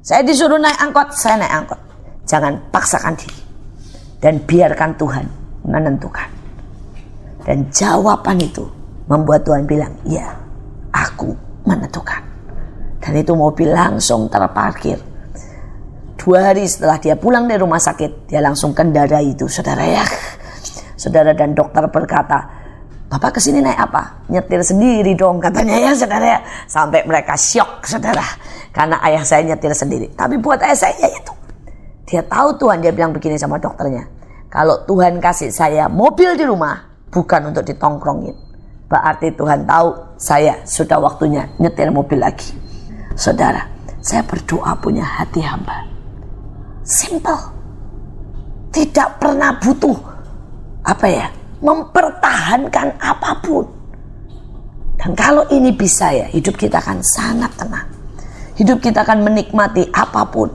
Saya disuruh naik angkot, saya naik angkot. Jangan paksakan diri. Dan biarkan Tuhan menentukan. Dan jawaban itu membuat Tuhan bilang, ya, aku menentukan. Dan itu mobil langsung terparkir. 2 hari setelah dia pulang dari rumah sakit, dia langsung kendarai itu, saudara ya. Saudara, dan dokter berkata, Bapak kesini naik apa? Nyetir sendiri dong, katanya ya, saudara. Sampai mereka syok, saudara, karena ayah saya nyetir sendiri. Tapi buat ayah saya ya itu, dia tahu Tuhan. Dia bilang begini sama dokternya, kalau Tuhan kasih saya mobil di rumah, bukan untuk ditongkrongin, berarti Tuhan tahu saya sudah waktunya nyetir mobil lagi. Saudara, saya berdoa punya hati hamba simple, tidak pernah butuh mempertahankan apapun. Dan kalau ini bisa ya, hidup kita akan sangat tenang. Hidup kita akan menikmati apapun.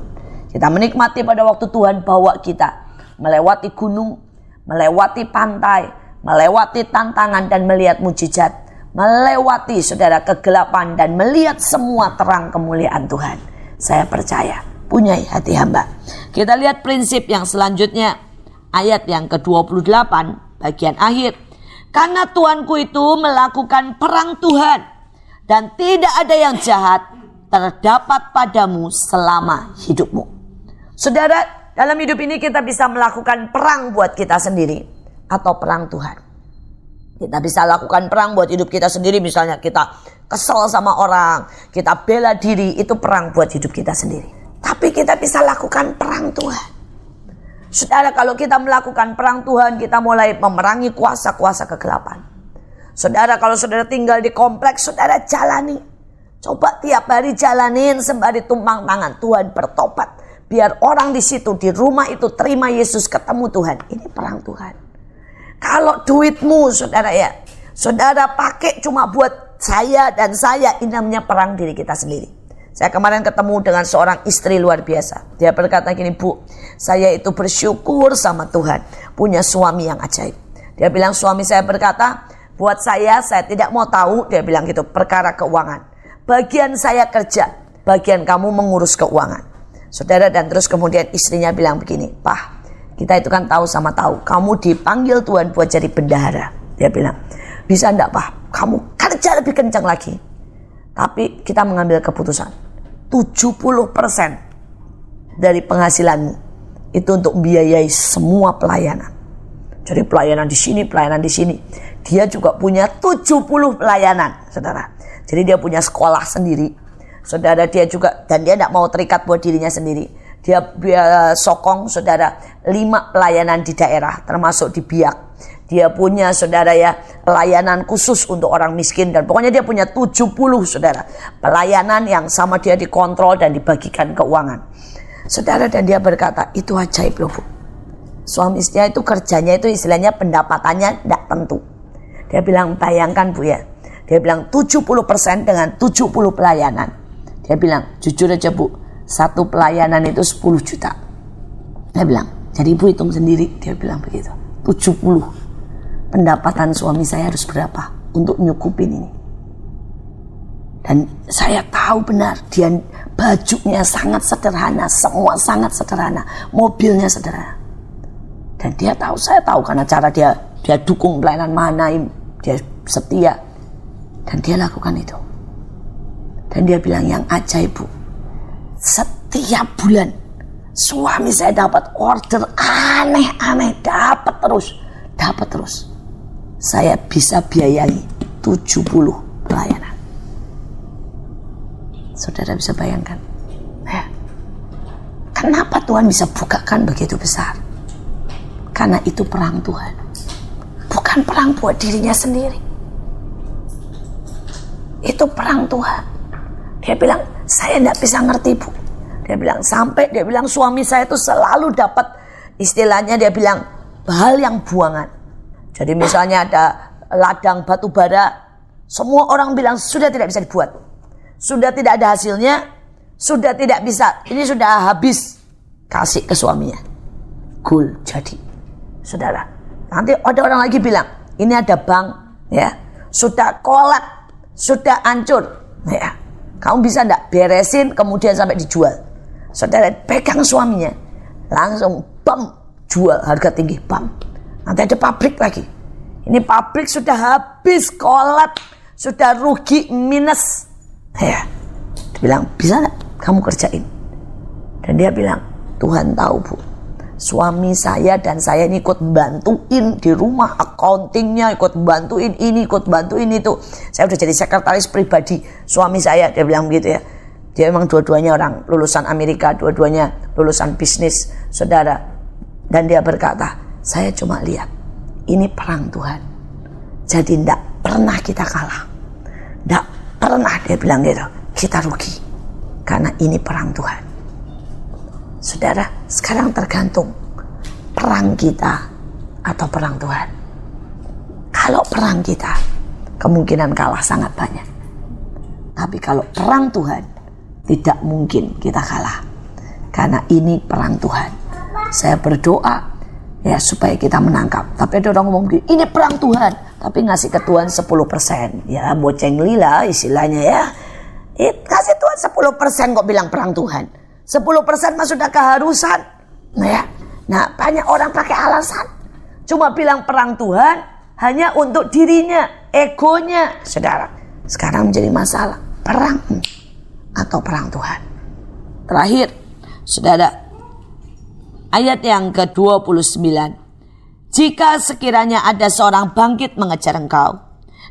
Kita menikmati pada waktu Tuhan bawa kita melewati gunung, melewati pantai, melewati tantangan dan melihat mujizat, melewati, saudara, kegelapan dan melihat semua terang kemuliaan Tuhan. saya percaya. Punyai hati hamba. Kita lihat prinsip yang selanjutnya. Ayat yang ke-28 bagian akhir. Karena Tuanku itu melakukan perang Tuhan. Dan tidak ada yang jahat terdapat padamu selama hidupmu. Saudara, dalam hidup ini kita bisa melakukan perang buat kita sendiri. Atau perang Tuhan. Kita bisa lakukan perang buat hidup kita sendiri. Misalnya kita kesel sama orang. Kita bela diri. Itu perang buat hidup kita sendiri. Tapi kita bisa lakukan perang Tuhan. Saudara, kalau kita melakukan perang Tuhan, kita mulai memerangi kuasa-kuasa kegelapan. Saudara, kalau saudara tinggal di kompleks, saudara jalani. Coba tiap hari jalanin sembari tumpang tangan. Tuhan bertobat. Biar orang di situ, di rumah itu terima Yesus, ketemu Tuhan. Ini perang Tuhan. Kalau duitmu, saudara ya, saudara pakai cuma buat saya dan saya, ini namanya perang diri kita sendiri. Saya kemarin ketemu dengan seorang istri luar biasa. Dia berkata gini, Bu, saya itu bersyukur sama Tuhan. Punya suami yang ajaib. Dia bilang, suami saya berkata, buat saya tidak mau tahu, dia bilang gitu, perkara keuangan. Bagian saya kerja, bagian kamu mengurus keuangan. Saudara, dan terus kemudian istrinya bilang begini, Pak, kita itu kan tahu sama tahu, kamu dipanggil Tuhan buat jadi bendahara. Dia bilang, bisa enggak Pak, kamu kerja lebih kencang lagi. Tapi kita mengambil keputusan. 70% dari penghasilanmu itu untuk membiayai semua pelayanan. Jadi pelayanan di sini, pelayanan di sini. Dia juga punya 70 pelayanan, saudara. Jadi dia punya sekolah sendiri. Saudara, dia juga, dan dia tidak mau terikat buat dirinya sendiri. Dia sokong, saudara, 5 pelayanan di daerah, termasuk di Biak. Dia punya, saudara ya, pelayanan khusus untuk orang miskin. Dan pokoknya dia punya 70, saudara, pelayanan yang sama dia dikontrol dan dibagikan keuangan. Saudara, dan dia berkata, itu ajaib loh Bu. Suami istrinya itu kerjanya itu istilahnya pendapatannya tidak tentu. Dia bilang, bayangkan Bu ya. Dia bilang 70% dengan 70 pelayanan. Dia bilang, jujur aja Bu, satu pelayanan itu 10 juta. Dia bilang, jadi Ibu hitung sendiri. Dia bilang begitu, 70. Pendapatan suami saya harus berapa untuk nyukupin ini. Dan saya tahu benar, dia bajunya sangat sederhana, semua sangat sederhana, mobilnya sederhana. Dan dia tahu, saya tahu karena cara dia dukung pelayanan Mahanaim, dia setia. Dan dia lakukan itu. Dan dia bilang yang ajaib Bu, setiap bulan suami saya dapat order aneh-aneh, dapat terus. Saya bisa biayai 70 pelayanan. Saudara bisa bayangkan ya, kenapa Tuhan bisa bukakan begitu besar? Karena itu perang Tuhan, bukan perang buat dirinya sendiri. Itu perang Tuhan. Dia bilang, saya tidak bisa ngerti Bu. Dia bilang, sampai dia bilang suami saya itu selalu dapat, istilahnya dia bilang, hal yang buangan. Jadi misalnya ada ladang batu bara, semua orang bilang sudah tidak bisa dibuat. Sudah tidak ada hasilnya, sudah tidak bisa, ini sudah habis. Kasih ke suaminya. Cool, jadi. Saudara, nanti ada orang lagi bilang, ini ada bank, ya, sudah kolak, sudah hancur, ya. Kamu bisa enggak beresin kemudian sampai dijual? Saudara, pegang suaminya, langsung bam, jual harga tinggi, bam. Nanti ada pabrik lagi. Ini pabrik sudah habis, kolap, sudah rugi, minus. Ya, dia bilang, bisa enggak kamu kerjain? Dan dia bilang, Tuhan tahu Bu, suami saya dan saya ini ikut bantuin di rumah, accountingnya ikut bantuin ini, ikut bantuin itu. Saya udah jadi sekretaris pribadi suami saya, dia bilang begitu ya. Dia memang dua-duanya orang lulusan Amerika, dua-duanya lulusan bisnis, saudara. Dan dia berkata, saya cuma lihat, ini perang Tuhan. Jadi tidak pernah kita kalah. Tidak pernah, dia bilang gitu, kita rugi. Karena ini perang Tuhan. Saudara, sekarang tergantung perang kita atau perang Tuhan. Kalau perang kita, kemungkinan kalah sangat banyak. Tapi kalau perang Tuhan, tidak mungkin kita kalah. Karena ini perang Tuhan. Saya berdoa ya supaya kita menangkap. Tapi ada orang ngomong begini, ini perang Tuhan, tapi ngasih ke Tuhan 10%. Ya boceng lila istilahnya ya. Kasih Tuhan 10% kok bilang perang Tuhan. 10% mah sudah keharusan. Nah, banyak orang pakai alasan. Cuma bilang perang Tuhan hanya untuk dirinya, egonya. Saudara, sekarang menjadi masalah. Perang atau perang Tuhan. Terakhir, saudara, ayat yang ke-29. Jika sekiranya ada seorang bangkit mengejar engkau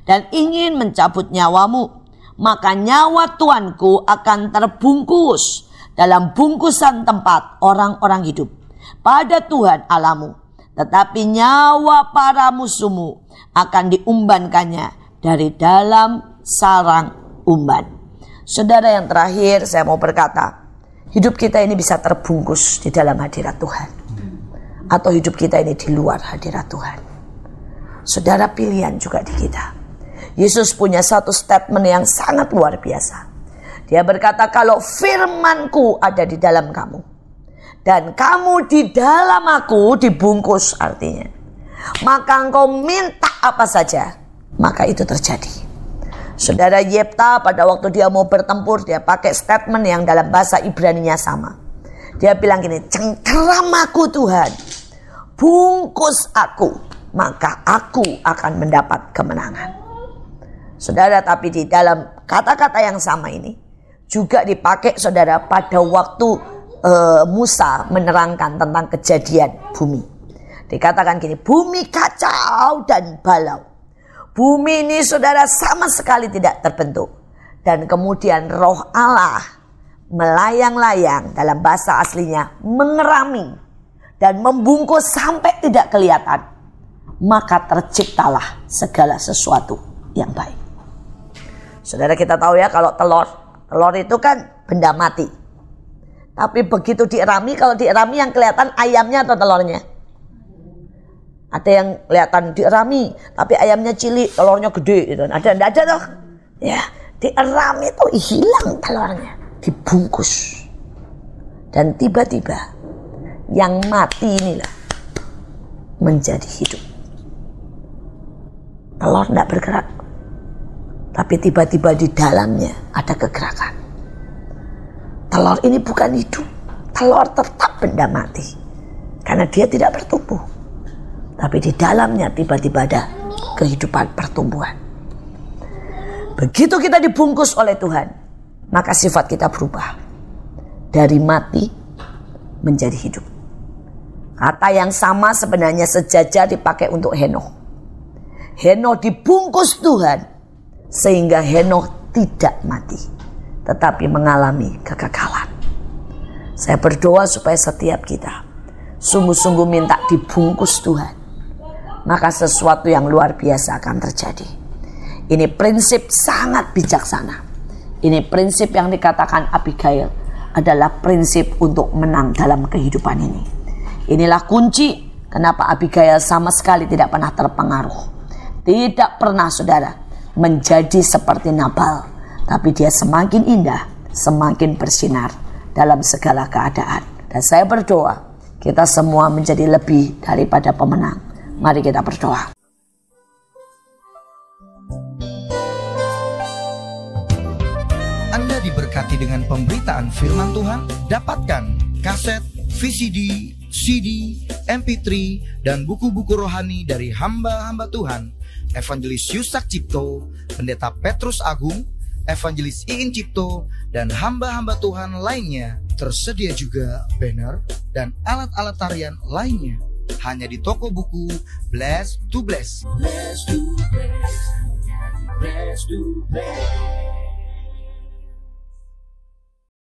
dan ingin mencabut nyawamu, maka nyawa Tuanku akan terbungkus dalam bungkusan tempat orang-orang hidup pada Tuhan Allahmu. Tetapi nyawa para musuhmu akan diumbankannya dari dalam sarang umban. Saudara, yang terakhir saya mau berkata, hidup kita ini bisa terbungkus di dalam hadirat Tuhan, atau hidup kita ini di luar hadirat Tuhan. Saudara, pilihan juga di kita. Yesus punya satu statement yang sangat luar biasa. Dia berkata, kalau firman-Ku ada di dalam kamu dan kamu di dalam Aku, dibungkus artinya, maka engkau minta apa saja, maka itu terjadi. Saudara, Yefta pada waktu dia mau bertempur, dia pakai statement yang dalam bahasa Ibrani-nya sama. Dia bilang gini, cengkeram aku Tuhan, bungkus aku, maka aku akan mendapat kemenangan. Saudara, tapi di dalam kata-kata yang sama ini juga dipakai, saudara, pada waktu Musa menerangkan tentang kejadian bumi. Dikatakan gini, bumi kacau dan balau. Bumi ini, saudara, sama sekali tidak terbentuk. Dan kemudian roh Allah melayang-layang, dalam bahasa aslinya mengerami dan membungkus sampai tidak kelihatan. Maka terciptalah segala sesuatu yang baik. Saudara, kita tahu ya, kalau telur itu kan benda mati. Tapi begitu dierami, kalau dierami yang kelihatan ayamnya atau telurnya? Ada yang kelihatan dierami, tapi ayamnya cilik, telurnya gede gitu. Ada tuh? Ya, dierami itu hilang telurnya, dibungkus. Dan tiba-tiba yang mati inilah menjadi hidup. Telur tidak bergerak, tapi tiba-tiba di dalamnya ada kegerakan. Telur ini bukan hidup. Telur tetap benda mati, karena dia tidak bertumbuh. Tapi di dalamnya tiba-tiba ada kehidupan pertumbuhan. Begitu kita dibungkus oleh Tuhan, maka sifat kita berubah. Dari mati menjadi hidup. Kata yang sama sebenarnya sejajar dipakai untuk Henokh. Henokh dibungkus Tuhan, sehingga Henokh tidak mati, tetapi mengalami kekekalan. Saya berdoa supaya setiap kita sungguh-sungguh minta dibungkus Tuhan, maka sesuatu yang luar biasa akan terjadi. Ini prinsip sangat bijaksana. Ini prinsip yang dikatakan Abigail adalah prinsip untuk menang dalam kehidupan ini. Inilah kunci kenapa Abigail sama sekali tidak pernah terpengaruh. Tidak pernah, saudara, menjadi seperti Nabal, tapi dia semakin indah, semakin bersinar dalam segala keadaan. Dan saya berdoa kita semua menjadi lebih daripada pemenang. Mari kita berdoa. Anda diberkati dengan pemberitaan firman Tuhan. Dapatkan kaset, VCD, CD, MP3, dan buku-buku rohani dari hamba-hamba Tuhan Evangelis Yusak Cipto, Pendeta Petrus Agung, Evangelis Iin Cipto, dan hamba-hamba Tuhan lainnya. Tersedia juga banner dan alat-alat tarian lainnya hanya di toko buku Bless to Bless. Bless to Bless. Bless to Bless.